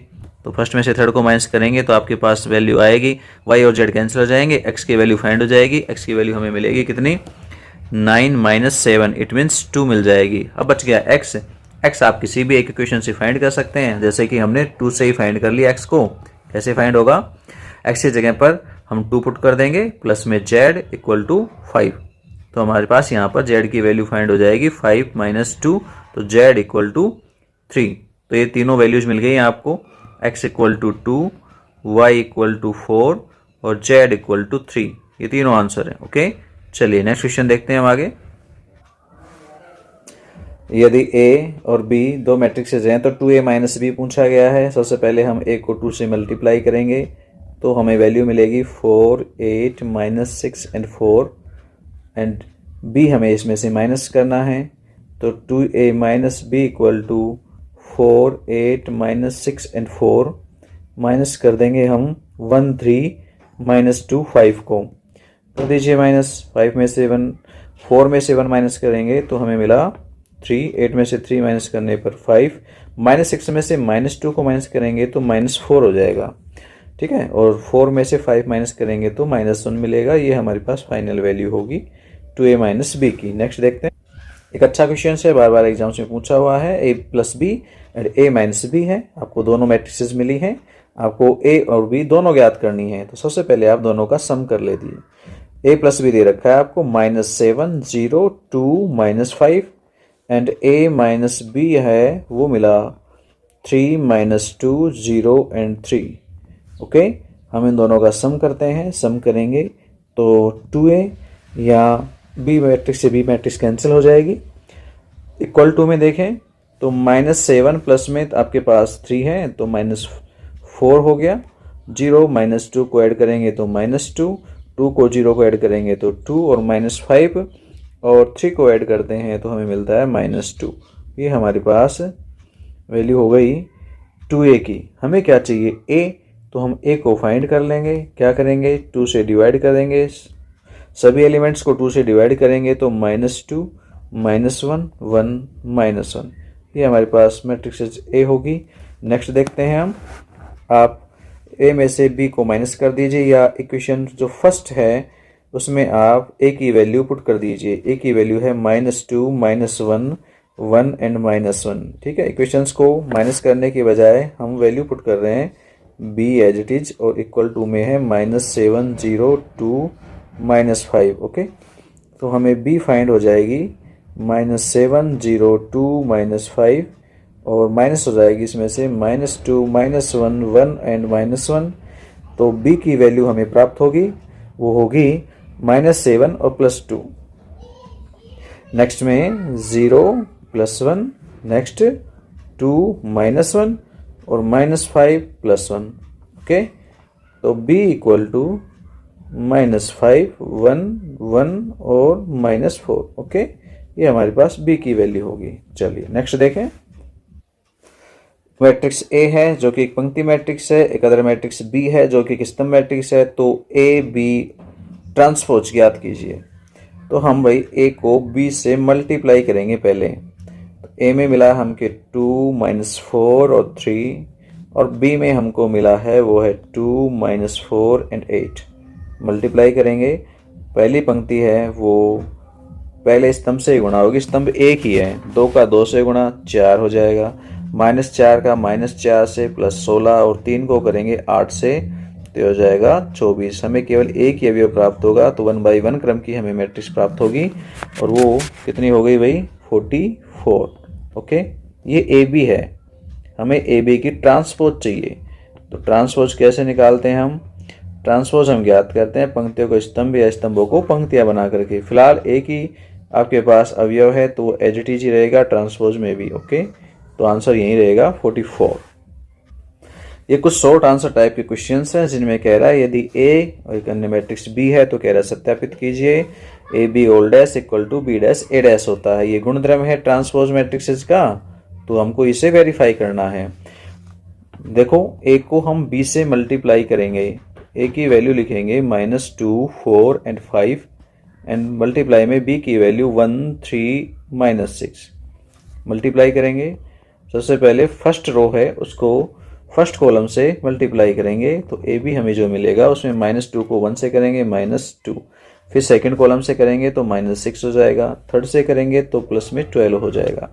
तो फर्स्ट में से थर्ड को माइनस करेंगे तो आपके पास वैल्यू आएगी, वाई और जेड कैंसिल हो जाएंगे, एक्स की वैल्यू फाइंड हो जाएगी, एक्स की वैल्यू हमें मिलेगी कितनी 9 माइनस 7 इट मीन्स 2 मिल जाएगी। अब बच गया एक्स। एक्स आप किसी भी एक इक्वेशन से फाइंड कर सकते हैं, जैसे कि हमने 2 से ही फाइंड कर लिया एक्स को। कैसे फाइंड होगा, एक्स की जगह पर हम 2 पुट कर देंगे प्लस में जेड इक्वल टू 5, तो हमारे पास यहाँ पर जेड की वैल्यू फाइंड हो जाएगी 5 माइनस 2, तो जेड इक्वल टू 3। तो ये तीनों वैल्यूज मिल गई हैं आपको, x equal to 2, y equal to 4 और जेड इक्वल टू 3। ये तीनों आंसर हैं। ओके, चलिए नेक्स्ट क्वेश्चन देखते हैं हम आगे। यदि a और b दो मैट्रिक्सेज हैं तो 2a माइनस b पूछा गया है। सबसे पहले हम a को 2 से मल्टीप्लाई करेंगे तो हमें वैल्यू मिलेगी 4, 8 माइनस 6 एंड 4 एंड b हमें इसमें से माइनस करना है, तो 2a माइनस b equal to 4, 8 minus 6 and 4 minus कर देंगे हम 1, 3 माइनस 2, 5 को कर दीजिए माइनस। 5 में से 1, 4 में से 1 माइनस करेंगे तो हमें मिला 3, 8 में से 3 माइनस करने पर 5, माइनस 6 में से माइनस 2 को माइनस करेंगे तो माइनस 4 हो जाएगा, ठीक है, और 4 में से 5 माइनस करेंगे तो माइनस 1 मिलेगा। ये हमारे पास फाइनल वैल्यू होगी 2a माइनस b की। नेक्स्ट देखते हैं, एक अच्छा क्वेश्चन है, बार बार एग्जाम्स में पूछा हुआ है। a plus b and a minus b है, आपको दोनों मैट्रिसेस मिली हैं, आपको a और b दोनों ज्ञात करनी है। तो सबसे पहले आप दोनों का सम कर लेती है। a प्लस बी दे रखा है आपको -7, 0, 2 minus 5 and a minus b है वो मिला 3 माइनस 2, 0 एंड 3। ओके, हम इन दोनों का सम करते हैं। सम करेंगे तो 2a या b मैट्रिक्स से b मैट्रिक्स कैंसिल हो जाएगी। इक्वल टू में देखें तो -7 प्लस में आपके पास 3 है तो -4 हो गया। 0 माइनस 2 को ऐड करेंगे तो -2, 2 को 0 को ऐड करेंगे तो 2 और -5 और 3 को ऐड करते हैं तो हमें मिलता है -2। ये हमारे पास वैल्यू हो गई 2a की। हमें क्या चाहिए a, तो हम a को फाइंड कर लेंगे। क्या करेंगे, 2 से डिवाइड करेंगे, सभी एलिमेंट्स को 2 से डिवाइड करेंगे तो -2, -1, 1, -1। ये हमारे पास मैट्रिक्स a होगी। नेक्स्ट देखते हैं हम, आप a में से b को माइनस कर दीजिए या इक्वेशन जो फर्स्ट है उसमें आप a की वैल्यू पुट कर दीजिए। a की वैल्यू है -2, -1, 1 एंड -1, ठीक है। इक्वेशंस को माइनस करने के बजाय हम वैल्यू पुट कर रहे हैं b एज इट इज, और इक्वल टू में है -7, 0, 2, -5। ओके, तो हमें b फाइंड हो जाएगी -7, 0, 2, -5 और माइनस हो जाएगी इसमें से -2, -1, 1 एंड -1। तो b की वैल्यू हमें प्राप्त होगी, वो होगी -7 और +2। नेक्स्ट में 0 +1, नेक्स्ट 2 -1 और -5 +1। ओके, तो b इक्वल टू -5, 1, 1 और -4। ओके, ये हमारे पास b की वैल्यू होगी। चलिए नेक्स्ट देखें, मैट्रिक्स A है जो कि एक पंक्ति मैट्रिक्स है, एक अदर मैट्रिक्स B है जो कि एक स्तंभ मैट्रिक्स है। तो A B ट्रांसपोज ज्ञात कीजिए। तो हम भाई A को B से मल्टीप्लाई करेंगे पहले। तो A में मिला हमके 2 -4 और 3, और B में हमको मिला है वो है 2 -4 एंड 8। मल्टीप्लाई करेंगे, पहली पंक्ति है वो पहले स्तंभ से गुणा होगी, स्तंभ एक ही है, 2 का 2 से गुणा 4 हो जाएगा, -4 का -4 से +16 और 3 को करेंगे 8 से तो हो जाएगा 24। हमें केवल एक ही अवयव प्राप्त होगा, तो 1/1 क्रम की हमें मैट्रिक्स प्राप्त होगी, और वो कितनी हो गई भाई 44। ओके, ये AB है, हमें AB की ट्रांसपोज चाहिए। तो ट्रांसपोज कैसे निकालते हैं हम, ट्रांसपोज हम ज्ञात करते हैं पंक्तियों को स्तंभ या स्तंभों को पंक्तियां बना करके। फिलहाल एक ही आपके पास अवयव है तो वो एज इट इज ही रहेगा ट्रांसपोज में भी। ओके, तो आंसर यही रहेगा 44। ये कुछ शॉर्ट आंसर टाइप के क्वेश्चंस हैं जिनमें कह रहा है यदि A और एक अन्य मैट्रिक्स B है तो कह रहा है सत्यापित कीजिए AB whole dash equal to B dash A dash होता है। ये गुणधर्म है ट्रांसपोज मैट्रिक्सेस का, तो हमको इसे वेरीफाई करना है। देखो A को हम B से मल्टीप्लाई करेंगे, A की वैल्यू लिखेंगे -2, 4 एंड 5 एंड मल्टीप्लाई में b की वैल्यू 1 3 -6 मल्टीप्लाई करेंगे। सबसे पहले फर्स्ट रो है उसको फर्स्ट कॉलम से मल्टीप्लाई करेंगे तो ए बी हमें जो मिलेगा उसमें -2 को 1 से करेंगे -2, फिर सेकंड कॉलम से करेंगे तो -6 हो जाएगा, थर्ड से करेंगे तो प्लस में 12 हो जाएगा।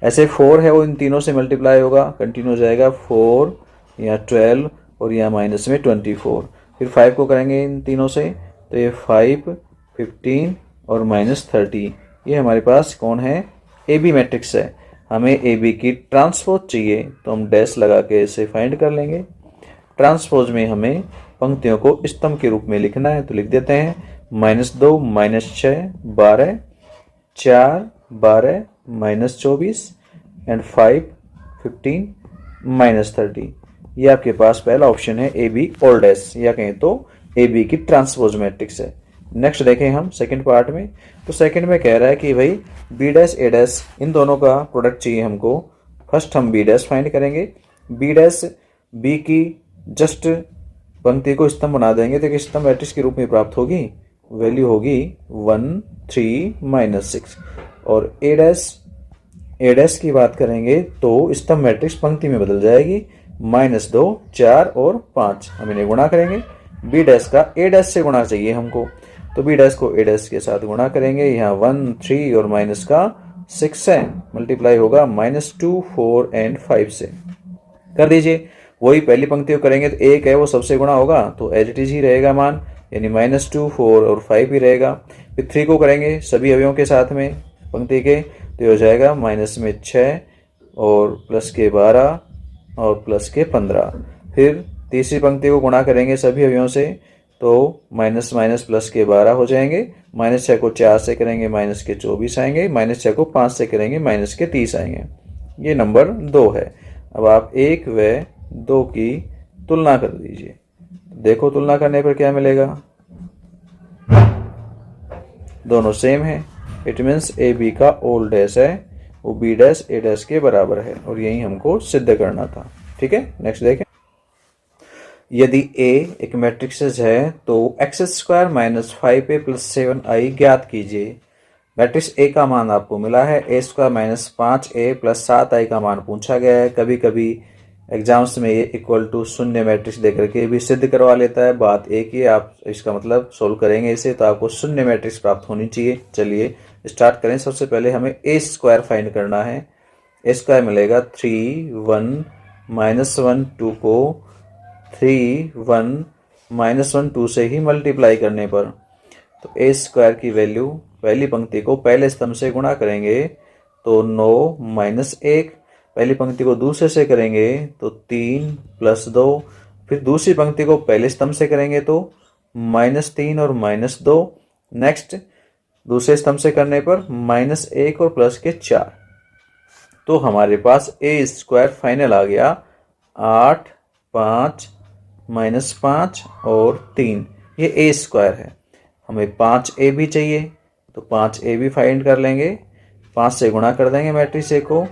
ऐसे 4 है वो इन तीनों से मल्टीप्लाई होगा, कंटिन्यू हो जाएगा 4 या 12 और यहाँ माइनस में 24। फिर 5 को करेंगे इन तीनों से तो ये 5 15 और -30। ये हमारे पास कौन है, ए बी मैट्रिक्स है। हमें ए बी की ट्रांसपोज चाहिए तो हम डैश लगा के इसे फाइंड कर लेंगे। ट्रांसपोज में हमें पंक्तियों को स्तंभ के रूप में लिखना है तो लिख देते हैं -2 -6 12 4 12 -24 एंड 5 15 -30। ये आपके पास पहला ऑप्शन है ए बी और डैश, या कहें तो ए बी की ट्रांसपोज मैट्रिक्स है। नेक्स्ट देखें हम सेकंड पार्ट में, तो सेकंड में कह रहा है कि भाई बी डैश ए डैश इन दोनों का प्रोडक्ट चाहिए हमको। फर्स्ट हम बी डैश फाइंड करेंगे। बी डैश बी की जस्ट पंक्ति को स्तंभ बना देंगे तो स्तंभ मैट्रिक्स के रूप में प्राप्त होगी, वैल्यू होगी 1 3 -6। और ए डैश की बात करेंगे तो स्तंभ मैट्रिक्स पंक्ति में बदल जाएगी, -2 4 और 5 हम इन्हें गुणा करेंगे। बी डैश का ए डैश से गुणा चाहिए हमको तो बी डैश को ए डैश के साथ गुणा करेंगे। यहाँ 1 3 और माइनस का 6 है, मल्टीप्लाई होगा -2 4 एंड 5 से। कर दीजिए, वही पहली पंक्ति को करेंगे तो एक है वो सबसे गुणा होगा तो एज इट इज ही रहेगा मान, यानी -2 4 और 5 ही रहेगा। फिर 3 को करेंगे सभी अवयवों के साथ में पंक्ति के तो हो जाएगा -6 और प्लस के 12 और प्लस के 15। फिर तीसरी पंक्ति को गुणा करेंगे सभी अवयवों से तो माइनस प्लस के 12 हो जाएंगे। -6 को 4 से करेंगे माइनस के 24 आएंगे, -6 को 5 से करेंगे माइनस के 30 आएंगे। ये नंबर 2 है। अब आप 1 व 2 की तुलना कर दीजिए, देखो तुलना करने पर क्या मिलेगा, दोनों सेम है। इट मीन्स ए बी का ओल डैश है वो बी डैश ए डैश के बराबर है और यही हमको सिद्ध करना था। ठीक है, नेक्स्ट देखें। यदि A एक मैट्रिक्स है तो x² - 5a + 7i ज्ञात कीजिए। मैट्रिक्स A का मान आपको मिला है, a² - 5a + 7i का मान पूछा गया है। कभी कभी एग्जाम्स में ये इक्वल टू शून्य मैट्रिक्स देकर के भी सिद्ध करवा लेता है। बात एक ही, आप इसका मतलब सोल्व करेंगे इसे तो आपको शून्य मैट्रिक्स प्राप्त होनी चाहिए। चलिए स्टार्ट करें। सबसे पहले हमें a² फाइंड करना है। a² मिलेगा 3 1 -1 2 को 3 1 -1 2 से ही मल्टीप्लाई करने पर तो a² की वैल्यू पहली पंक्ति को पहले स्तंभ से गुणा करेंगे तो 9 -1, पहली पंक्ति को दूसरे से करेंगे तो 3 + 2, फिर दूसरी पंक्ति को पहले स्तंभ से करेंगे तो -3 और -2, नेक्स्ट दूसरे स्तंभ से करने पर -1 और प्लस के 4। तो हमारे पास a² फाइनल आ गया 8 5 -5 और 3, ये a² है। हमें 5a भी चाहिए तो 5a भी फाइंड कर लेंगे, 5 से गुणा कर देंगे मैट्रिक्स a को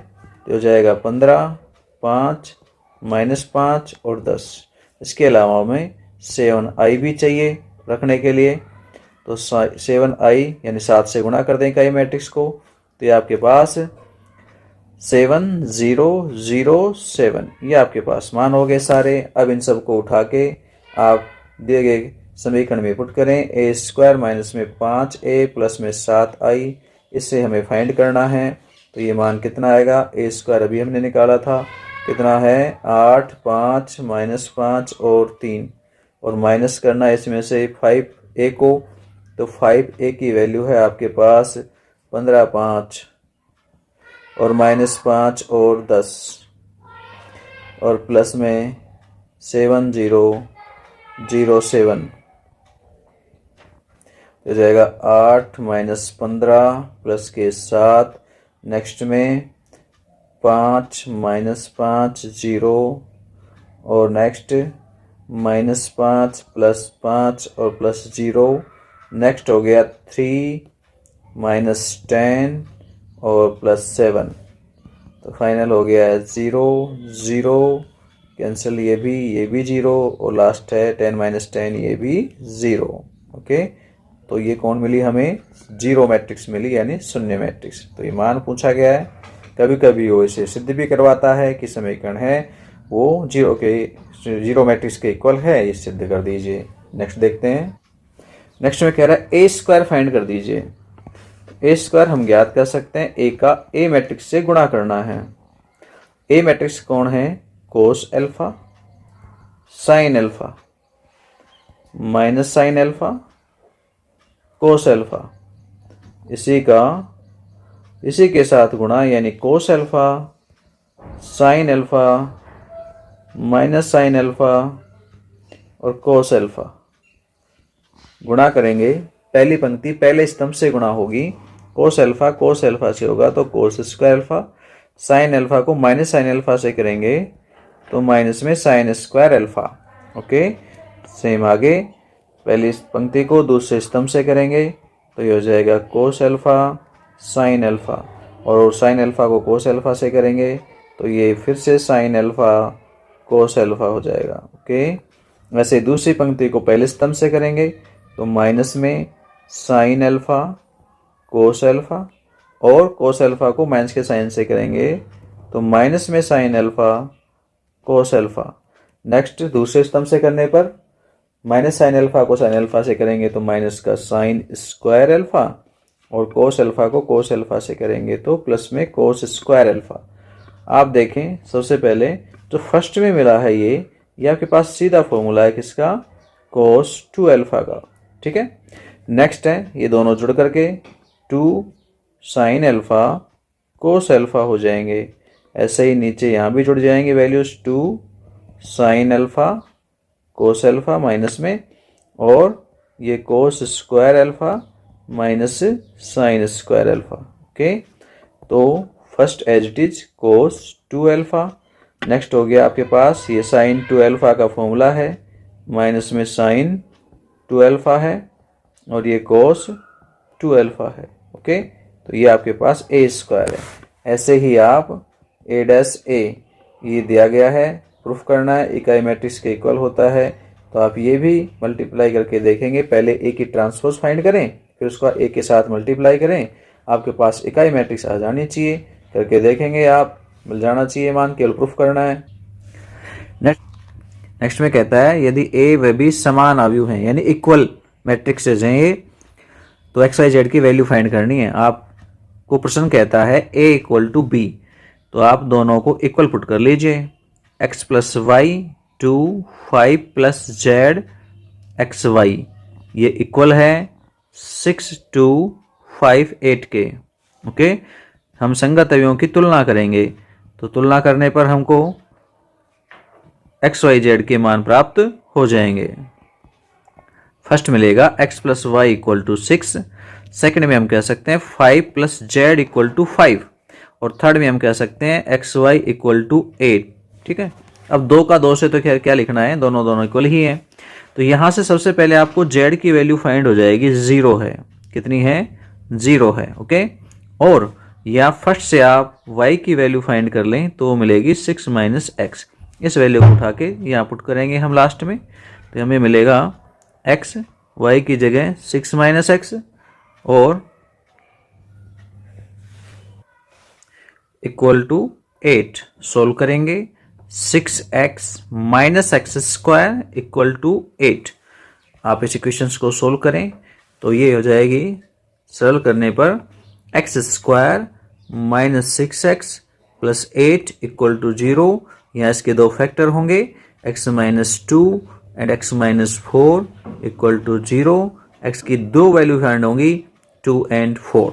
तो हो जाएगा 15 5 -5 और 10। इसके अलावा हमें 7i भी चाहिए रखने के लिए तो 7i यानी 7 से गुणा कर देंगे i मैट्रिक्स को तो ये आपके पास 7 0 0 7, ये आपके पास मान हो गए सारे। अब इन सब को उठा के आप दिए गए समीकरण में पुट करें। a² माइनस में 5a प्लस में 7i, इससे हमें फाइंड करना है तो ये मान कितना आएगा। a² अभी हमने निकाला था, कितना है 8 5 -5 और 3, और माइनस करना है इसमें से 5a को तो 5a की वैल्यू है आपके पास 15 5 और -5 और 10 और प्लस में 7 0 0 7 हो जाएगा 8 -15 प्लस के 7, नेक्स्ट में 5 -5 0 और नेक्स्ट -5 प्लस 5 और प्लस 0, नेक्स्ट हो गया 3 -10 और प्लस 7, तो फाइनल हो गया है 0 0 कैंसिल, ये भी 0 और लास्ट है 10 - 10 ये भी 0। ओके, तो ये कौन मिली हमें, जीरो मैट्रिक्स मिली यानी शून्य मैट्रिक्स। तो ये मान पूछा गया है। कभी कभी वो इसे सिद्ध भी करवाता है कि समीकरण है वो जीरो मैट्रिक्स के इक्वल है, ये सिद्ध कर दीजिए। नेक्स्ट देखते हैं। नेक्स्ट में कह रहा है ए स्क्वायर फाइंड कर दीजिए। ए स्क्वायर हम ज्ञात कर सकते हैं, ए का ए मैट्रिक्स से गुणा करना है। ए मैट्रिक्स कौन है, कोस alpha sine alpha minus sign alpha cos alpha, इसी के साथ गुणा, यानी कोस alpha sine alpha minus sine alpha और कोस एल्फा। गुणा करेंगे, पहली पंक्ति पहले स्तंभ से गुणा होगी। कोस एल्फा से होगा तो कोस स्क्वायर एल्फा, साइन एल्फा को माइनस साइन एल्फा से करेंगे तो माइनस में sign square alpha. Okay, same आगे पहली पंक्ति को दूसरे स्तंभ से करेंगे तो ये हो जाएगा कोस एल्फा साइन एल्फा, और साइन एल्फा को कोस एल्फा से करेंगे तो ये फिर से साइन एल्फा कोस एल्फा हो जाएगा। ओके, वैसे दूसरी पंक्ति को पहले स्तंभ से करेंगे तो माइनस में साइन एल्फा कोस एल्फा, और कोस एल्फा को माइनस के साइन से करेंगे तो माइनस में sign alpha cos alpha. Next दूसरे स्तंभ से करने पर माइनस साइन एल्फा को साइन एल्फा से करेंगे तो माइनस का साइन स्क्वायर एल्फा, और कोस एल्फा को कोस एल्फा से करेंगे तो प्लस में कोस स्क्वायर एल्फा। आप देखें, सबसे पहले जो फर्स्ट में मिला है ये आपके पास सीधा फॉर्मूला है किसका, कोस 2 एल्फा का। ठीक है, नेक्स्ट है ये दोनों जुड़ करके 2 साइन एल्फा कोस एल्फा हो जाएंगे। ऐसे ही नीचे यहाँ भी जुड़ जाएंगे values, 2 sine alpha cos alpha minus में, और ये cos square alpha minus sine square alpha. Okay, तो first as it is cos 2 alpha. Next हो गया आपके पास ये साइन 2 एल्फा का फॉर्मूला है, माइनस में साइन 2 एल्फा है, और ये कोस 2 एल्फा है। ओके, तो ये आपके पास ए स्क्वायर है। ऐसे ही आप ए डैश ए ये दिया गया है, प्रूफ करना है, इकाई मैट्रिक्स के इक्वल होता है। तो आप ये भी मल्टीप्लाई करके देखेंगे, पहले ए की ट्रांसपोज फाइंड करें फिर उसका ए के साथ मल्टीप्लाई करें, आपके पास इकाई मैट्रिक्स आ जानी चाहिए। करके देखेंगे आप, मिल जाना चाहिए मान, केवल प्रूफ करना है। नेक्स्ट में कहता है यदि ए व बी समान आव्यूह हैं यानी इक्वल मैट्रिक्सेज हैं ये, तो एक्स वाई जेड की वैल्यू फाइंड करनी है। आपको प्रश्न कहता है ए इक्वल टू बी, तो आप दोनों को इक्वल पुट कर लीजिए। X plus y 2 5 plus z x y, ये इक्वल है 6 2 5 8 के। ओके, हम संगत अवयवों की तुलना करेंगे, तो तुलना करने पर हमको एक्स वाई जेड के मान प्राप्त हो जाएंगे। फर्स्ट मिलेगा x plus y equal to 6, second में हम कह सकते हैं 5 प्लस जेड इक्वल टू 5, और थर्ड में हम कह सकते हैं एक्स वाई इक्वल टू 8। ठीक है, अब 2 का 2 से तो खैर क्या लिखना है, दोनों इक्वल ही है। तो यहाँ से सबसे पहले आपको z की वैल्यू फाइंड हो जाएगी, 0 है। कितनी है, 0 है। ओके, और या फर्स्ट से आप y की वैल्यू फाइंड कर लें तो मिलेगी 6 माइनस एक्स। इस वैल्यू को उठा के यहाँ पुट करेंगे हम लास्ट में, तो हमें मिलेगा x y की जगह 6 माइनस एक्स और इक्वल टू 8। सोल्व करेंगे, 6x minus x square equal to 8। आप इस इक्वेशंस को सोल्व करें तो ये हो जाएगी, सरल करने पर x square minus 6x plus 8 equal to 0। यहाँ इसके दो फैक्टर होंगे, x minus 2 and x minus 4 equal to 0। x की दो वैल्यू फाइंड होंगी, 2 एंड 4।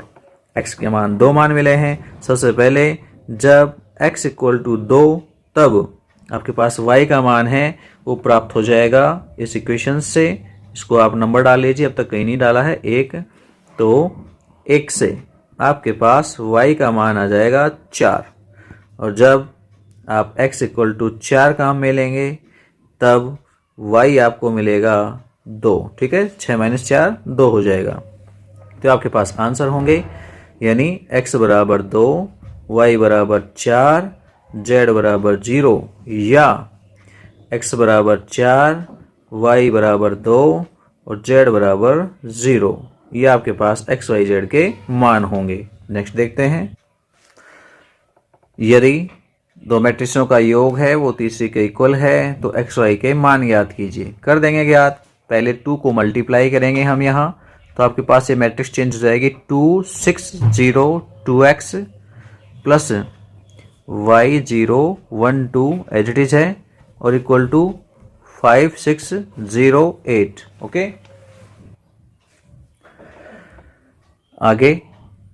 x के मान दो मान मिले हैं। सबसे पहले जब x इक्वल टू 2 तब आपके पास y का मान है वो प्राप्त हो जाएगा इस इक्वेशन से। इसको आप नंबर डाल लीजिए, अब तक कहीं नहीं डाला है, 1। तो 1 से आपके पास y का मान आ जाएगा 4, और जब आप x इक्वल टू 4 का में लेंगे तब y आपको मिलेगा 2। ठीक है, 6 माइनस 4 2 हो जाएगा। तो आपके पास आंसर होंगे, यानी x बराबर 2, y बराबर 4, z बराबर 0, या x बराबर 4, y बराबर 2, और z बराबर 0। ये आपके पास x y z के मान होंगे। नेक्स्ट देखते हैं, यदि दो मैट्रिक्सों का योग है वो तीसरी के इक्वल है तो x y के मान ज्ञात कीजिए। कर देंगे ज्ञात, पहले 2 को मल्टीप्लाई करेंगे हम यहाँ, तो आपके पास ये मैट्रिक्स चेंज हो जाएगी 2 6 0 2x plus y 0 1 2 as it is है और इक्वल टू 5 6 0 8। ओके, आगे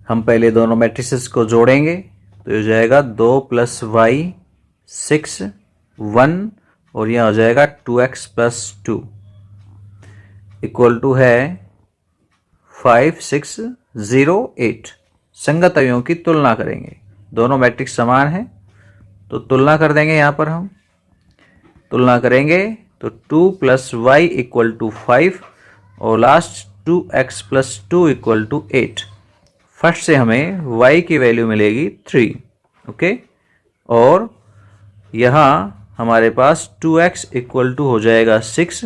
हम पहले दोनों मैट्रिसेस को जोड़ेंगे तो हो जाएगा 2 प्लस वाई 6 1 और यह हो जाएगा 2x प्लस 2 इक्वल टू है 5 6 0 8। संगत अवयवों की तुलना करेंगे, दोनों मैट्रिक्स समान हैं तो तुलना कर देंगे। यहाँ पर हम तुलना करेंगे तो 2 प्लस वाई इक्वल टू 5 और last 2x plus 2 equal to 8। First से हमें y की वैल्यू मिलेगी 3। ओके, और यहाँ हमारे पास 2x इक्वल टू हो जाएगा 6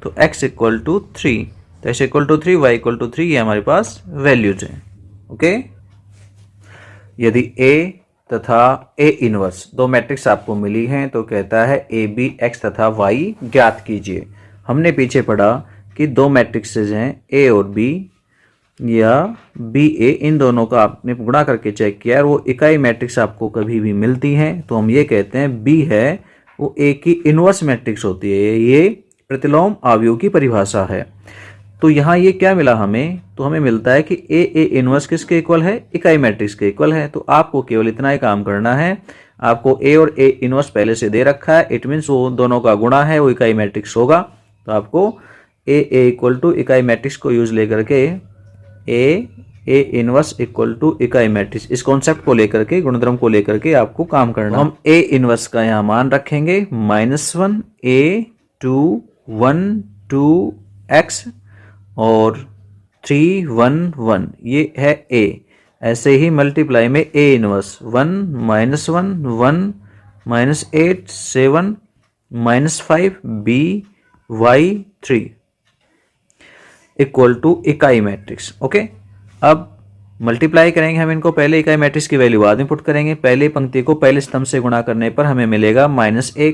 तो x इक्वल टू 3, तो x equal to 3 y equal to 3, ये हमारे पास वैल्यूज हैं। ओके, यदि a तथा a इनवर्स दो मैट्रिक्स आपको मिली हैं तो कहता है a b x तथा y ज्ञात कीजिए। हमने पीछे पढ़ा कि दो मैट्रिक्सेज हैं a और b या बी ए, इन दोनों का आपने गुणा करके चेक किया और वो इकाई मैट्रिक्स आपको कभी भी मिलती हैं तो हम ये कहते हैं बी है वो ए की इनवर्स मैट्रिक्स होती है। ये प्रतिलोम अवयव की परिभाषा है। तो यहाँ ये क्या मिला हमें, तो हमें मिलता है कि ए इनवर्स किसके इक्वल है, इकाई मैट्रिक्स के इक्वल है। तो आपको केवल इतना ही काम करना है, आपको ए और ए इनवर्स पहले से दे रखा है, इट मीन्स वो दोनों का गुणा है वो इकाई मैट्रिक्स होगा। तो आपको ए इक्वल टू इकाई मैट्रिक्स को यूज लेकर के ए इनवर्स इक्वल टू इकाई मैट्रिक्स, इस कॉन्सेप्ट को लेकर के, गुणधर्म को लेकर के आपको काम करना। हम ए इनवर्स का यहाँ मान रखेंगे -1 a 2 1 2 x और 3 1 1, ये है a। ऐसे ही मल्टीप्लाई में a inverse 1 -1 1 -8 7 -5 b y 3 equal to इकाई मैट्रिक्स। ओके, अब मल्टीप्लाई करेंगे हम इनको, पहले इकाई मैट्रिक्स की वैल्यू बाद में पुट करेंगे। पहले पंक्ति को पहले स्तंभ से गुणा करने पर हमें मिलेगा -1,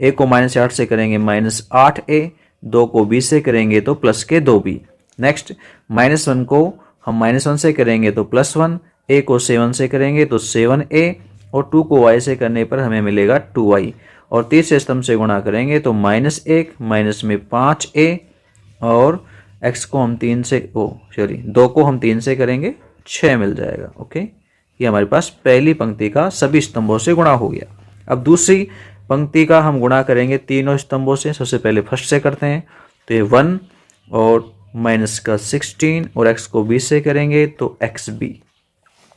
a को -8 से करेंगे -8a, 2 को b से करेंगे तो प्लस के 2b। नेक्स्ट -1 को हम -1 से करेंगे तो +1, a को 7 से करेंगे तो 7a और 2 को y से करने पर हमें मिलेगा 2y और तीसरे स्तंभ से गुणा करेंगे तो -1 माइनस में 5a और x को हम 2 को हम 3 से करेंगे 6 मिल जाएगा। ओके, ये हमारे पास पहली पंक्ति का सभी स्तंभों से गुणा हो गया। अब दूसरी पंक्ति का हम गुणा करेंगे तीनों स्तंभों से। सबसे पहले फर्स्ट से करते हैं तो ये 1 और माइनस का 16 और x को 20 से करेंगे तो xb।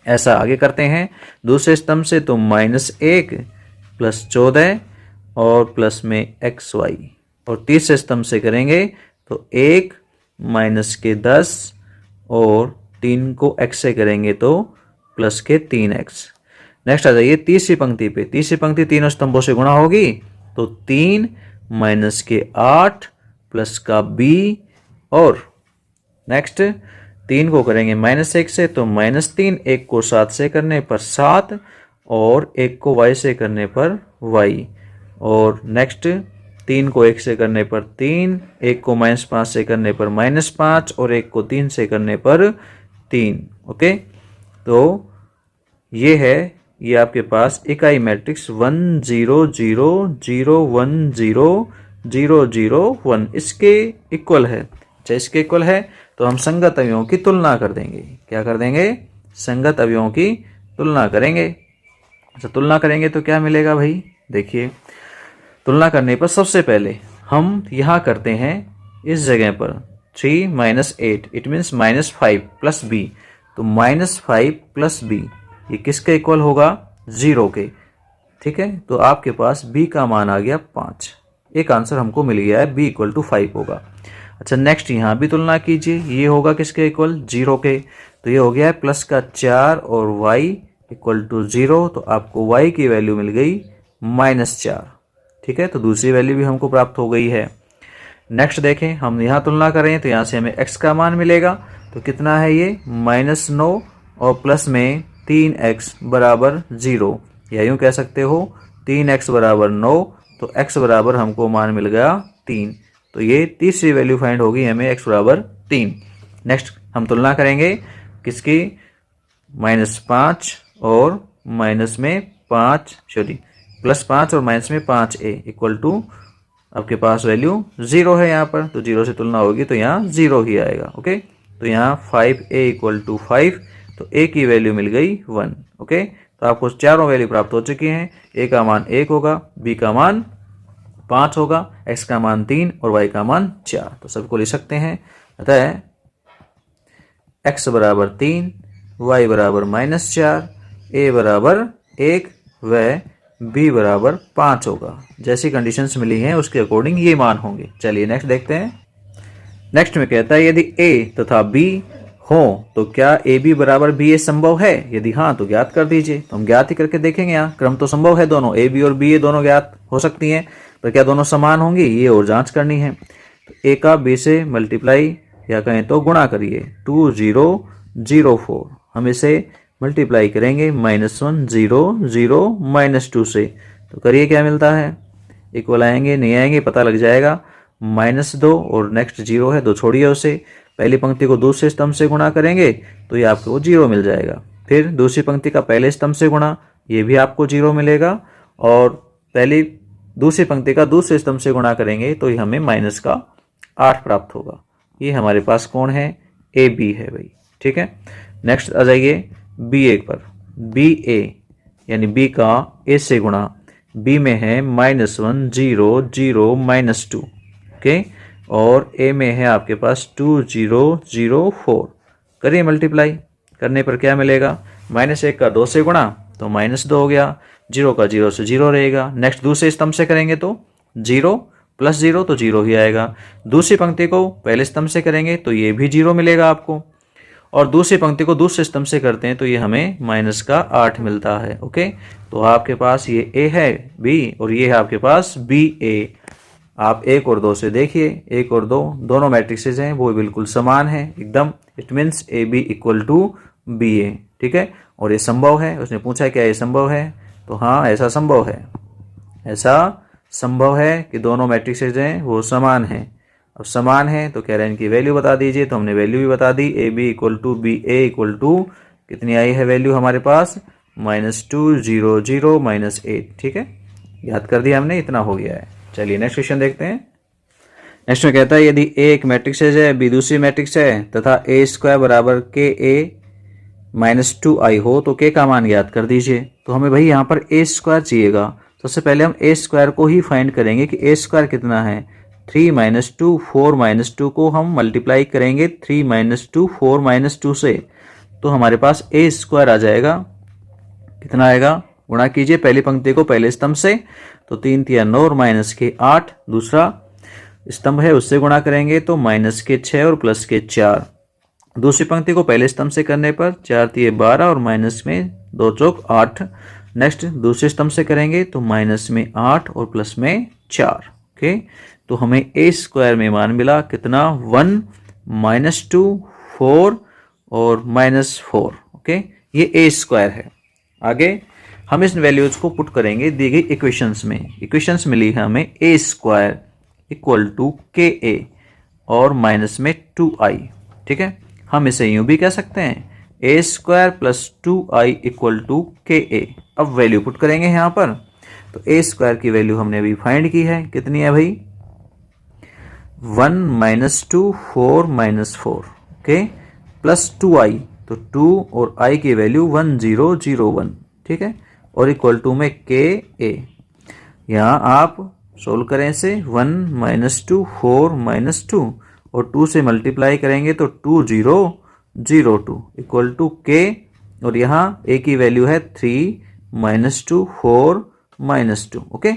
ऐसा आगे करते हैं दूसरे स्तंभ से तो -1 प्लस 14 और प्लस में xy और तीसरे स्तंभ से करेंगे तो 1 माइनस के 10 और 3 को x से करेंगे तो प्लस के 3x। नेक्स्ट आ जाइए तीसरी पंक्ति पे। तीसरी पंक्ति तीनों स्तंभों से गुणा होगी तो 3 माइनस के 8 प्लस का b और नेक्स्ट 3 को करेंगे -1 से तो -3, 1 को 7 से करने पर 7 और 1 को y से करने पर y और नेक्स्ट 3 को 1 से करने पर 3, 1 को -5 से करने पर -5 और 1 को 3 से करने पर 3। ओके, तो ये है, ये आपके पास इकाई मैट्रिक्स 1 0 0 0 1 0 0 0 1 इसके इक्वल है। अच्छा, इसके इक्वल है तो हम संगत अवयवों की तुलना कर देंगे। क्या कर देंगे, संगत अवयवों की तुलना करेंगे। अच्छा, तुलना करेंगे तो क्या मिलेगा भाई, देखिए तुलना करने पर सबसे पहले हम यहाँ करते हैं इस जगह पर 3 -8 इट मीन्स -5 प्लस b, तो -5 प्लस b ये किसके इक्वल होगा, 0 के। ठीक है, तो आपके पास b का मान आ गया 5। एक आंसर हमको मिल गया है, b इक्वल टू 5 होगा। अच्छा, नेक्स्ट यहाँ भी तुलना कीजिए, ये होगा किसके इक्वल, 0 के। तो ये हो गया है प्लस का 4 और y इक्वल टू 0, तो आपको y की वैल्यू मिल गई -4। ठीक है, तो दूसरी वैल्यू भी हमको प्राप्त हो गई है। नेक्स्ट देखें, हम यहाँ तुलना करें तो यहाँ से हमें x का मान मिलेगा। तो कितना है ये -9 और प्लस में 3x बराबर 0, या यूँ कह सकते हो 3x बराबर 9, तो x बराबर हमको मान मिल गया 3। तो ये तीसरी वैल्यू फाइंड होगी हमें x बराबर 3। नेक्स्ट हम तुलना करेंगे किसकी, -5 और माइनस में 5 +5 और माइनस में 5a इक्वल टू आपके पास वैल्यू 0 है यहाँ पर, तो 0 से तुलना होगी तो यहाँ 0 ही आएगा। ओके, तो यहाँ 5a इक्वल टू 5, तो a की वैल्यू मिल गई 1। ओके, तो आपको चारों वैल्यू प्राप्त हो चुकी हैं। a का मान 1 होगा, b का मान 5 होगा, x का मान 3 और y का मान 4। तो सबको लिख सकते हैं। अतः x बराबर 3, y बराबर -4, a बराबर 1 व b बराबर 5 होगा। जैसी कंडीशंस मिली हैं उसके अकॉर्डिंग ये मान होंगे। चलिए नेक्स्ट देखते हैं। नेक्स्ट में कहता है यदि a तथा b हो तो क्या ab बराबर ba संभव है? यदि हाँ तो ज्ञात कर दीजिए। तो हम ज्ञात ही करके देखेंगे। यहाँ क्रम तो संभव है, दोनों ab और ba दोनों ज्ञात हो सकती हैं, पर क्या दोनों समान होंगी ये और जांच करनी है। तो a का b से मल्टीप्लाई या कहें तो गुणा करिए, 2004। हम इसे मल्टीप्लाई करेंगे -1 0 0 -2 से, तो करिए क्या मिलता है। इक्वल आएंगे नहीं आएंगे पता लग जाएगा। -2 और नेक्स्ट 0 है, 2 छोड़िए उसे। पहली पंक्ति को दूसरे स्तंभ से गुणा करेंगे तो ये आपको 0 मिल जाएगा। फिर दूसरी पंक्ति का पहले स्तंभ से गुणा, ये भी आपको 0 मिलेगा। और दूसरी पंक्ति का दूसरे स्तंभ से गुणा करेंगे तो ये हमें -8 प्राप्त होगा। ये हमारे पास कौन है, ए बी है भाई। ठीक है, नेक्स्ट आ जाइए बी ए पर। बी ए यानी बी का ए से गुणा, बी में है -1 0 0 -2। ओके, और ए में है आपके पास 2004। करिए मल्टीप्लाई, करने पर क्या मिलेगा, -1 का 2 से गुणा तो -2 हो गया, 0 का 0 से 0 रहेगा। नेक्स्ट दूसरे स्तंभ से करेंगे तो 0 + 0 तो 0 ही आएगा। दूसरी पंक्ति को पहले स्तंभ से करेंगे तो ये भी 0 मिलेगा आपको, और दूसरी पंक्ति को दूसरे स्तंभ से करते हैं तो ये हमें -8 मिलता है। ओके, तो आपके पास ये a है b और ये है आपके पास b a। आप 1 और 2 से देखिए, 1 और 2 दोनों मैट्रिक्सेज हैं वो बिल्कुल समान हैं एकदम। It means A B equal to B A. ठीक है, और ये संभव है। उसने पूछा क्या ये संभव है, तो हाँ ऐसा संभव है। ऐसा संभव है कि दोनों मैट्रिक्सेज हैं वो समान हैं। अब समान है तो कह रहे हैं इनकी वैल्यू बता दीजिए, तो हमने वैल्यू भी बता दी। A B equal to B A equal to कितनी आई है वैल्यू हमारे पास, -2 0 0 -8। ठीक है, याद कर दिया हमने, इतना हो गया है। चलिए नेक्स्ट क्वेश्चन देखते हैं। नेक्स्ट में कहता है यदि ए एक मैट्रिक्स है, बी दूसरी मैट्रिक्स है तथा a² बराबर ka -2i हो तो k का मान ज्ञात कर दीजिए। तो हमें भाई यहाँ पर a² चाहिएगा। सबसे पहले हम a² को ही फाइंड करेंगे कि a² कितना है। 3 - 2 4 - 2 को हम मल्टीप्लाई करेंगे 3 - 2 4 - 2 से, तो हमारे पास a² आ जाएगा। कितना आएगा, गुणा कीजिए पहली पंक्ति को पहले स्तंभ से, तो 3 × 9 और -8। दूसरा स्तंभ है उससे गुणा करेंगे तो -6 और +4। दूसरी पंक्ति को पहले स्तंभ से करने पर 4 × 12 और -2 × 8। नेक्स्ट दूसरे स्तंभ से करेंगे तो -8 और +4। ओके, तो हमें a² में मान मिला कितना, 1 -2 4 और -4। ओके, ये a² है। आगे हम इस वैल्यूज को पुट करेंगे दी गई इक्वेशंस में। इक्वेशंस मिली है हमें a² इक्वल टू ka और -2i। ठीक है, हम इसे यूं भी कह सकते हैं a² + 2i equal to ka। अब वैल्यू पुट करेंगे यहाँ पर, तो a² की वैल्यू हमने अभी फाइंड की है। कितनी है भाई, 1 -2 4 -4। ओके, प्लस 2i, तो 2 और i की वैल्यू 1 0 0 1। ठीक है, और इक्वल टू में ka। यहाँ आप सोल्व करें इसे, 1 -2 4 -2 और 2 से मल्टीप्लाई करेंगे तो 2 0 0 2 इक्वल टू k, और यहाँ a की वैल्यू है 3 -2 4 -2। ओके,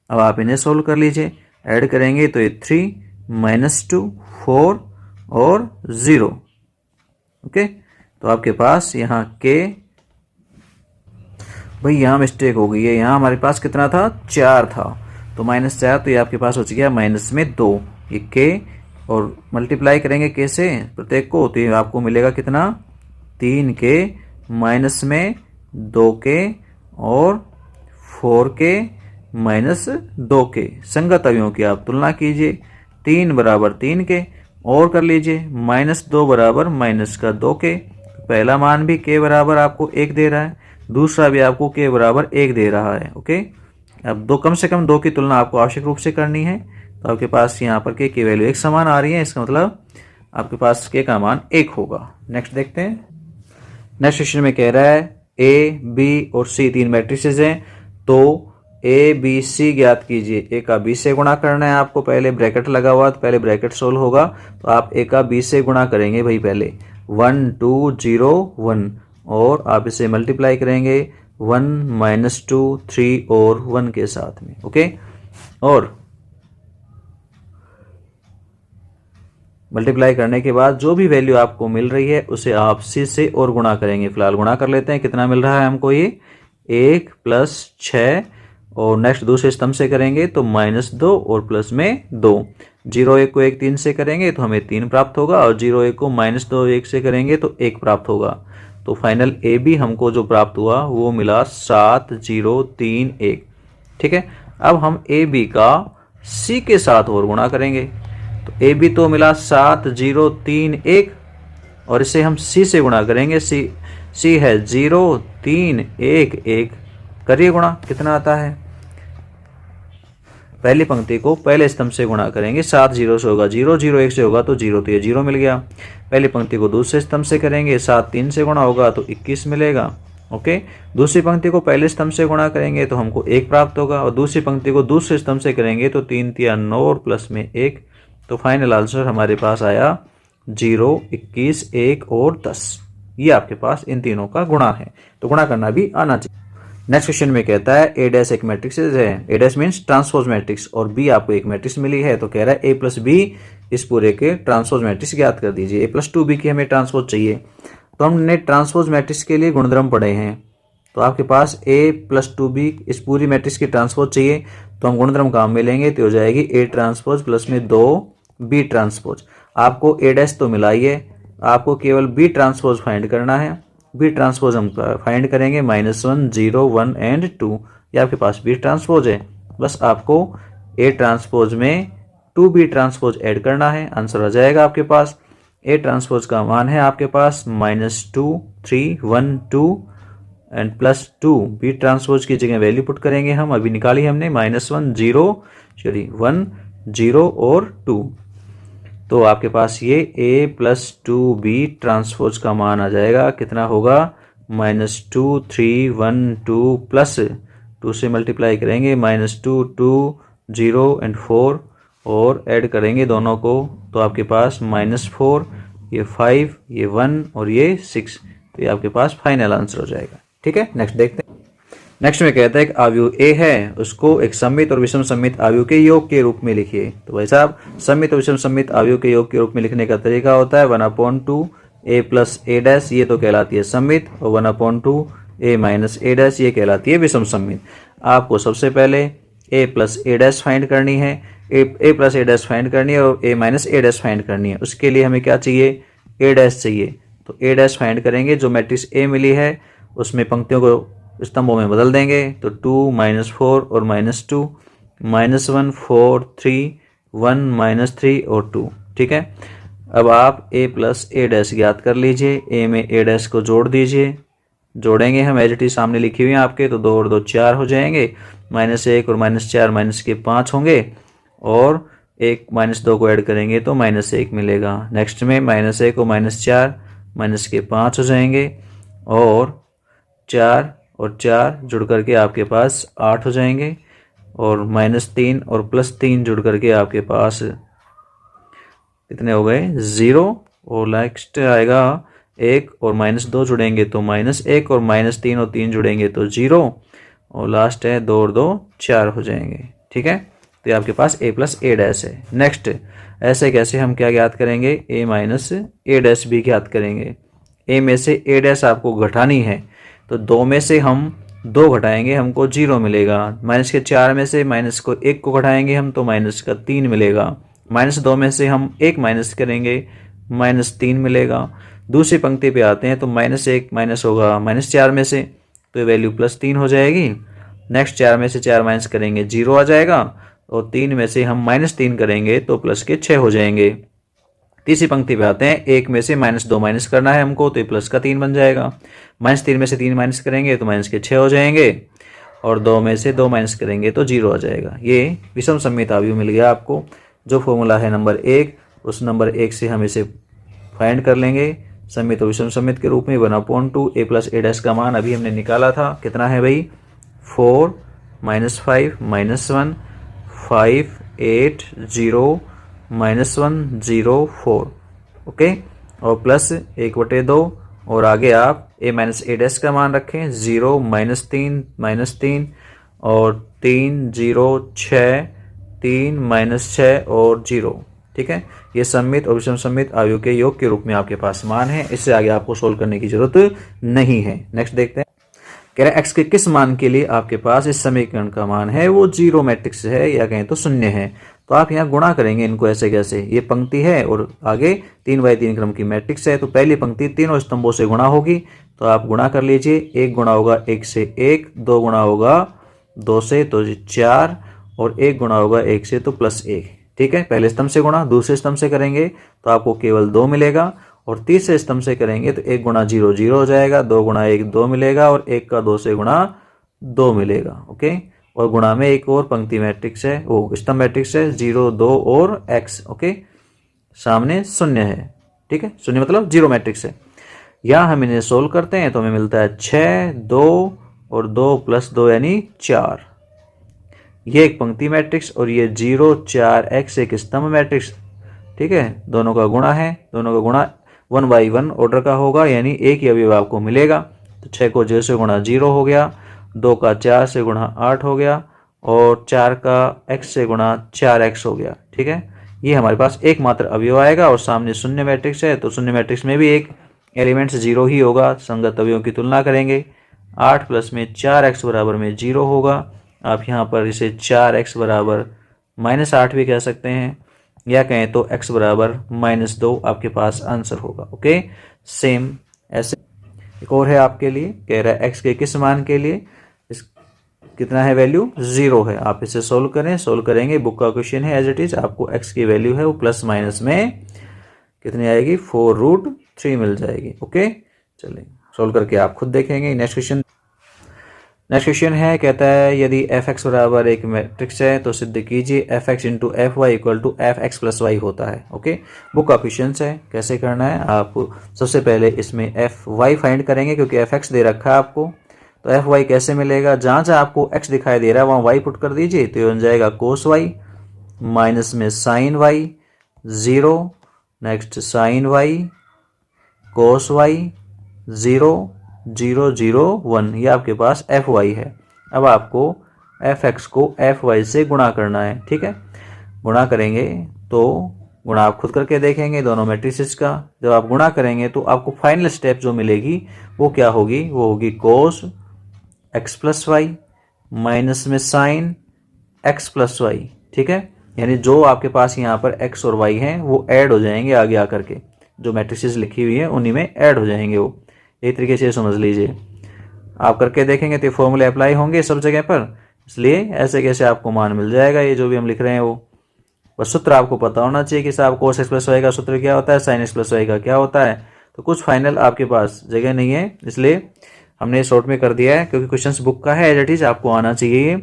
अब आप इन्हें सोल्व कर लीजिए, ऐड करेंगे तो ये 3 -2 4 और 0। ओके, तो आपके पास यहाँ k, भाई यहाँ मिस्टेक हो गई है। यहाँ हमारे पास कितना था, 4 था, तो -4, तो ये आपके पास हो गया -2। ये के और मल्टीप्लाई करेंगे के से प्रत्येक को, तो ये आपको मिलेगा कितना 3 के माइनस में 2 के और 4 के माइनस 2 के संगत अवयवों की आप तुलना कीजिए। 3 बराबर 3 के और कर लीजिए, माइनस 2 बराबर माइनस का 2 के। पहला मान भी के बराबर आपको 1 दे रहा है, दूसरा भी आपको के बराबर 1 दे रहा है। ओके, अब दो कम से कम 2 की तुलना आपको आवश्यक रूप से करनी है, तो आपके पास यहाँ पर के की वैल्यू एक समान आ रही है, इसका मतलब आपके पास के का मान 1 होगा। नेक्स्ट देखते हैं। नेक्स्ट क्वेश्चन में कह रहा है ए बी और सी 3 मैट्रिसेस हैं, तो ए बी सी ज्ञात कीजिए। ए का बी से गुणा करना है आपको, पहले ब्रैकेट लगा हुआ तो पहले ब्रैकेट सोल्व होगा, तो आप ए का बी से गुणा करेंगे भाई पहले 1 2 0 1 और आप इसे मल्टीप्लाई करेंगे 1 माइनस 2 3 और 1 के साथ में। ओके, और मल्टीप्लाई करने के बाद जो भी वैल्यू आपको मिल रही है उसे आप सी से और गुणा करेंगे। फिलहाल गुणा कर लेते हैं, कितना मिल रहा है हमको ये 1 प्लस 6 और नेक्स्ट दूसरे स्तंभ से करेंगे तो -2 और प्लस में 2। 0 1 को 1 3 से करेंगे तो हमें 3 प्राप्त होगा और 0 1 को -2 1 से करेंगे तो 1 प्राप्त होगा। तो फाइनल ए बी हमको जो प्राप्त हुआ वो मिला 7 0 3 1। ठीक है, अब हम ए बी का सी के साथ और गुणा करेंगे, तो ए बी तो मिला 7 0 3 1 और इसे हम सी से गुणा करेंगे। सी है 0 3 1 1, करिए गुणा, कितना आता है। पहली पंक्ति को पहले स्तंभ से गुणा करेंगे, 7 0 से होगा 0 0 1 से होगा तो 0, तो ये 0 मिल गया। पहली पंक्ति को दूसरे स्तंभ से करेंगे, 7 3 से गुणा होगा तो 21 मिलेगा। ओके, दूसरी पंक्ति को पहले स्तंभ से गुणा करेंगे तो हमको 1 प्राप्त होगा और दूसरी पंक्ति को दूसरे स्तंभ से करेंगे तो 3 3 9 और प्लस में 1। तो फाइनल आंसर हमारे पास आया 0 21 1 और 10। ये आपके पास इन तीनों का गुणा है, तो गुणा करना भी आना चाहिए। नेक्स्ट क्वेश्चन में कहता है ए डैश एक मैट्रिक्स है, ए डैश मीन्स ट्रांसपोज मैट्रिक्स और बी आपको एक मैट्रिक्स मिली है, तो कह रहा है ए प्लस बी इस पूरे के ट्रांसपोज मैट्रिक्स ज्ञात कर दीजिए। ए प्लस 2 बी की हमें ट्रांसपोज चाहिए, तो हमने ट्रांसपोज मैट्रिक्स के लिए गुणधर्म पढ़े हैं, तो आपके पास ए प्लस 2 बी इस पूरी मैट्रिक्स की ट्रांसपोज चाहिए, तो हम गुणधर्म काम में लेंगे तो हो जाएगी ए ट्रांसपोज प्लस में 2 बी ट्रांसपोज। आपको ए डैश तो मिला ही है, आपको केवल बी ट्रांसपोज फाइंड करना है। बी ट्रांसपोज हम फाइंड करेंगे -1 0 1 एंड 2, ये आपके पास बी ट्रांसपोज है। बस आपको ए ट्रांसपोज में 2 बी ट्रांसपोज ऐड करना है, आंसर आ जाएगा आपके पास। ए ट्रांसपोज का मान है आपके पास -2 3 1 2 एंड +2। बी ट्रांसपोज की जगह वैल्यू पुट करेंगे हम, अभी निकाली हमने -1 0 1 0 और 2, तो आपके पास ये a प्लस 2 बी ट्रांसपोज का मान आ जाएगा, कितना होगा -2 3 1 2 प्लस 2 से मल्टीप्लाई करेंगे -2 2 0 एंड 4 और ऐड करेंगे दोनों को, तो आपके पास -4 ये 5 ये 1 और ये 6, तो ये आपके पास फाइनल आंसर हो जाएगा। ठीक है, नेक्स्ट देखते हैं। नेक्स्ट में कहता है कि अवयव ए है, उसको एक सममित और विषम सममित अवयव के योग के रूप में लिखिए। तो भाई साहब सममित और विषम सममित अवयव के योग के रूप में लिखने का तरीका होता है 1/2 a प्लस ए डैश, ये तो कहलाती है सममित, और 1/2 a माइनस ए डैश ये कहलाती है विषम सममित। आपको सबसे पहले a plus A dash find करनी है, a plus A dash find करनी है और a minus A dash find करनी है। उसके लिए हमें क्या चाहिए, ए डैश चाहिए, तो ए डैश फाइंड करेंगे। जो मैट्रिक्स ए मिली है उसमें पंक्तियों को स्तंभों में बदल देंगे, तो 2 -4 और -2 -1 4 3 1 -3 और 2। ठीक है, अब आप a प्लस ए डैश ज्ञात कर लीजिए। a में ए डैश को जोड़ दीजिए, जोड़ेंगे हम एज इट इज सामने लिखी हुई है आपके, तो 2 और 2 4 हो जाएंगे, -1 और -4 माइनस के 5 होंगे और 1 -2 को ऐड करेंगे तो -1 मिलेगा। नेक्स्ट में -1 और -4 माइनस के 5 हो जाएंगे और 4 और 4 जुड़ करके आपके पास 8 हो जाएंगे और -3 और +3 जुड़ करके आपके पास कितने हो गए 0, और नेक्स्ट आएगा 1 और -2 जुड़ेंगे तो -1 और -3 और 3 जुड़ेंगे तो 0 और लास्ट है 2 और 2 4 हो जाएंगे। ठीक है, तो ये आपके पास a प्लस ए डैश है। नेक्स्ट ऐसे कैसे हम क्या ज्ञात करेंगे, a माइनस ए डैश भी ज्ञात करेंगे। a में से ए डैश आपको घटानी है, तो 2 में से हम 2 घटाएंगे हमको 0 मिलेगा, -4 में से -1 को घटाएंगे हम तो -3 मिलेगा, -2 में से हम 1 माइनस करेंगे, -3 मिलेगा। दूसरी पंक्ति पे आते हैं तो -1 माइनस होगा -4 में से, तो ये वैल्यू +3 हो जाएगी। नेक्स्ट 4 में से 4 माइनस करेंगे 0 आ जाएगा, और 3 में से हम -3 करेंगे तो प्लस के 6 हो जाएंगे। तीसरी पंक्ति पे आते हैं, 1 में से -2 माइनस करना है हमको, तो ये प्लस का 3 बन जाएगा। -3 में से 3 माइनस करेंगे तो माइनस के 6 हो जाएंगे, और 2 में से 2 माइनस करेंगे तो 0 आ जाएगा। ये विषम सममित आव्यूह मिल गया आपको। जो फॉर्मूला है नंबर 1, उस नंबर 1 से हम इसे फाइंड कर लेंगे सममित और विषम सममित के रूप में। 1/2 a + a' का मान अभी हमने निकाला था, कितना है भाई 4 - 5 - 1 5 8 0 -1 0 4, ओके, और प्लस 1/2, और आगे आप a - a' का मान रखें 0 -3 और 3 0 6 3 -6 और 0, ठीक है। ये सममित और विषम सममित आव्यूह के योग के रूप में आपके पास मान है। इससे आगे आपको सोल्व करने की जरूरत नहीं है। नेक्स्ट देखते हैं, कह रहा है x के किस मान के लिए आपके पास इस समीकरण का मान है वो 0 मैट्रिक्स है, या कहें तो शून्य है। तो आप यहाँ गुणा करेंगे इनको ऐसे कैसे, ये पंक्ति है और आगे 3x3 क्रम की मैट्रिक्स है, तो पहली पंक्ति तीनों स्तंभों से गुणा होगी, तो आप गुणा कर लीजिए। 1 गुणा होगा 1 से 1, 2 गुणा होगा 2 से तो 4, और 1 गुणा होगा 1 से तो +1, ठीक है। पहले स्तंभ से गुणा, दूसरे स्तंभ से करेंगे तो आपको केवल 2 मिलेगा, और तीसरे स्तंभ से करेंगे तो 1 गुणा 0 0 हो जाएगा, 2 गुणा 1 2 मिलेगा, और 1 का 2 से गुणा 2 मिलेगा, ओके। और गुणा में एक और पंक्ति मैट्रिक्स है, वो स्तंभ मैट्रिक्स है 0 2 और x, ओके। सामने शून्य है, ठीक है, शून्य मतलब 0 मैट्रिक्स है। या हम इन्हें सोल्व करते हैं तो हमें मिलता है 6 2 और 2 + 2 यानी 4। ये एक पंक्ति मैट्रिक्स और ये 0 4 x एक स्तंभ मैट्रिक्स, ठीक है। दोनों का गुणा है, दोनों का गुणा 1/1 ऑर्डर का होगा, यानी एक ही अवयव आपको मिलेगा। तो 6 को 0 से गुणा 0 हो गया, 2 का 4 से गुणा 8 हो गया, और 4 का x से गुणा 4x हो गया, ठीक है। ये हमारे पास एकमात्र अवयव आएगा, और सामने शून्य मैट्रिक्स है, तो शून्य मैट्रिक्स में भी एक एलिमेंट्स 0 ही होगा। संगत अवयवों की तुलना करेंगे, 8 प्लस में 4x बराबर में 0 होगा। आप यहाँ पर इसे 4x बराबर -8 भी कह सकते हैं, या कहें तो x बराबर -2 आपके पास आंसर होगा, ओके। सेम ऐसे एक और है आपके लिए, कह रहा है x के किस मान के लिए इस कितना है वैल्यू 0 है। आप इसे सोल्व करें, सोल्व करेंगे, बुक का क्वेश्चन है एज इट इज। आपको x की वैल्यू है वो प्लस माइनस में कितनी आएगी 4√3 मिल जाएगी, ओके। चलिए सोल्व करके आप खुद देखेंगे। नेक्स्ट क्वेश्चन है, कहता है यदि f(x) बराबर एक मैट्रिक्स है तो सिद्ध कीजिए f(x) × fy = fx + y होता है, ओके। बुक का क्वेश्चन है, कैसे करना है। आप सबसे पहले इसमें fy फाइंड करेंगे, क्योंकि fx दे रखा है आपको, तो fy कैसे मिलेगा। जहाँ जहाँ आपको x दिखाई दे रहा है वहाँ y पुट कर दीजिए, तो ये बन जाएगा cos y, माइनस में sin y 0, next sin y, cos y 0 0 0 1, ये आपके पास fy है। अब आपको fx को fy से गुणा करना है, ठीक है। गुणा करेंगे तो गुणा आप खुद करके देखेंगे दोनों मैट्रिसेस का। जब आप गुणा करेंगे तो आपको फाइनल स्टेप जो मिलेगी वो क्या होगी, वो होगी cos x + y माइनस में sin x + y, ठीक है। यानी जो आपके पास यहाँ पर x और y हैं वो ऐड हो जाएंगे आगे आकर के, जो मैट्रिसेस लिखी हुई है उन्हीं में ऐड हो जाएंगे वो। एक तरीके से समझ लीजिए, आप करके देखेंगे तो फॉर्मूले अप्लाई होंगे सब जगह पर, इसलिए ऐसे कैसे आपको मान मिल जाएगा ये जो भी हम लिख रहे हैं वो। बस सूत्र आपको पता होना चाहिए कि साहब cos x + y का सूत्र क्या होता है, sin x + y का क्या होता है। तो कुछ फाइनल आपके पास जगह नहीं है, इसलिए हमने शॉर्ट में कर दिया है, क्योंकि क्वेश्चन बुक का है एज इट इज, आपको आना चाहिए।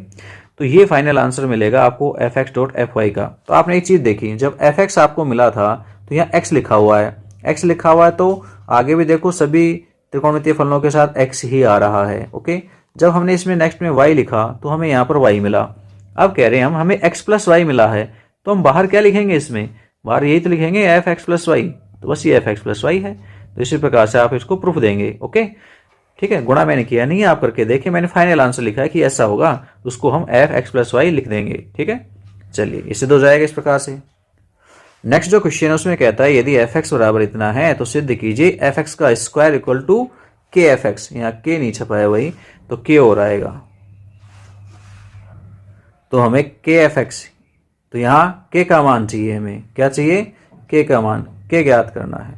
तो ये फाइनल आंसर मिलेगा आपको fx.fy का। तो आपने एक चीज़ देखी, जब fx आपको मिला था तो यहाँ x लिखा हुआ है, x लिखा हुआ है तो आगे भी देखो सभी त्रिकोणमितीय फलनों के साथ x ही आ रहा है, ओके। जब हमने इसमें नेक्स्ट में y लिखा तो हमें यहाँ पर y मिला। अब कह रहे हैं हम हमें x + y मिला है, तो हम बाहर क्या लिखेंगे, इसमें बाहर यही तो लिखेंगे fx + y, तो बस ये fx + y है। तो इसी प्रकार से आप इसको प्रूफ देंगे, ओके, ठीक है। गुणा मैंने किया नहीं है, आप करके देखिए, मैंने फाइनल आंसर लिखा है कि ऐसा होगा, उसको हम fx + y लिख देंगे, ठीक है। चलिए इससे तो जाएगा इस प्रकार से। नेक्स्ट जो क्वेश्चन है उसमें कहता है यदि fx बराबर इतना है तो सिद्ध कीजिए fx का स्क्वायर इक्वल टू kfx। यहाँ k नहीं छपा है वही, तो k और आएगा, तो हमें kfx तो यहाँ के का मान चाहिए, हमें क्या चाहिए, के का मान, के ज्ञात करना है।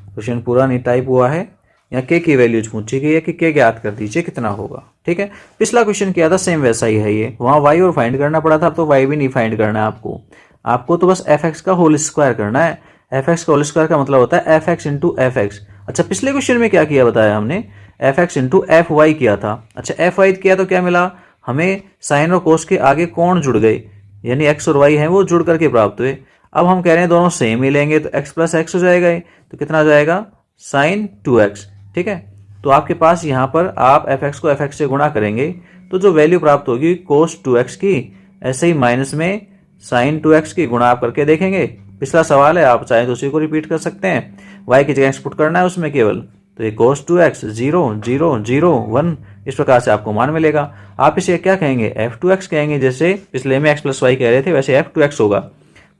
क्वेश्चन पूरा नहीं टाइप हुआ है, यहाँ के की वैल्यूज पूछी गई है कि के ज्ञात कर दीजिए कितना होगा। ठीक है, पिछला क्वेश्चन किया था सेम वैसा ही है ये, वहाँ वाई और फाइंड करना पड़ा था, अब तो वाई भी नहीं फाइंड करना है आपको, आपको तो बस एफ एक्स का होल स्क्वायर करना है। एफ एक्स का होल स्क्वायर का मतलब होता है f x into f x. अच्छा, पिछले क्वेश्चन में क्या किया बताया हमने, f x into f y किया था। अच्छा, एफ वाई किया तो क्या मिला हमें, साइन और कोस के आगे कोण जुड़ गए, यानी एक्स और वाई हैं वो जुड़ करके प्राप्त हुए। अब हम कह रहे हैं दोनों सेम ही लेंगे तो एक्स प्लस एक्स हो जाएगा, तो कितना आ जाएगा, साइन 2x। ठीक है, तो आपके पास यहाँ पर आप एफ एक्स को एफ एक्स से गुणा करेंगे तो जो वैल्यू प्राप्त होगी कोस 2x की, ऐसे ही माइनस में साइन 2x की गुणा आप करके देखेंगे। पिछला सवाल है, आप चाहें तो उसी को रिपीट कर सकते हैं, y की जगह एक्स पुट करना है उसमें केवल, तो ये कोस 2x 0 0 0 1 इस प्रकार से आपको मान मिलेगा। आप इसे क्या कहेंगे, f2x कहेंगे, जैसे पिछले में x प्लस वाई कह रहे थे वैसे f2x होगा।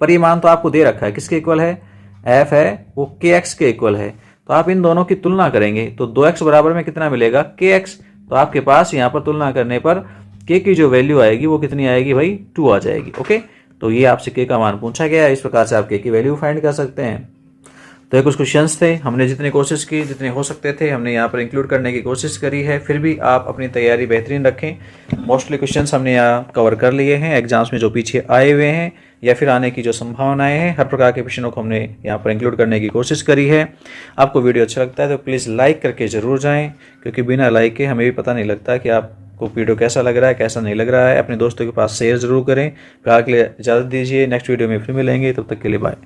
पर ये मान तो आपको दे रखा है, किसके इक्वल है, f है वो kx के इक्वल है, तो आप इन दोनों की तुलना करेंगे तो 2x बराबर में कितना मिलेगा, kx। तो आपके पास यहाँ पर तुलना करने पर k की जो वैल्यू आएगी वो कितनी आएगी भाई, 2 आ जाएगी। ओके, तो ये आपसे k का मान पूछा गया है, इस प्रकार से आप k की वैल्यू फाइंड कर सकते हैं। तो ये कुछ क्वेश्चंस थे, हमने जितनी कोशिश की, जितने हो सकते थे हमने यहाँ पर इंक्लूड करने की कोशिश करी है। फिर भी आप अपनी तैयारी बेहतरीन रखें। मोस्टली क्वेश्चंस हमने यहाँ कवर कर लिए हैं, एग्जाम्स में जो पीछे आए हुए हैं या फिर आने की जो संभावनाएं हैं, हर प्रकार के क्वेश्चनों को हमने यहाँ पर इंक्लूड करने की कोशिश करी है। आपको वीडियो अच्छा लगता है तो प्लीज़ लाइक करके ज़रूर जाएँ, क्योंकि बिना लाइक के हमें भी पता नहीं लगता कि आपको वीडियो कैसा लग रहा है, कैसा नहीं लग रहा है। अपने दोस्तों के पास शेयर ज़रूर करें। फिलहाल के लिए इजाज़त दीजिए, नेक्स्ट वीडियो में फिर मिलेंगे, तब तक के लिए बाय।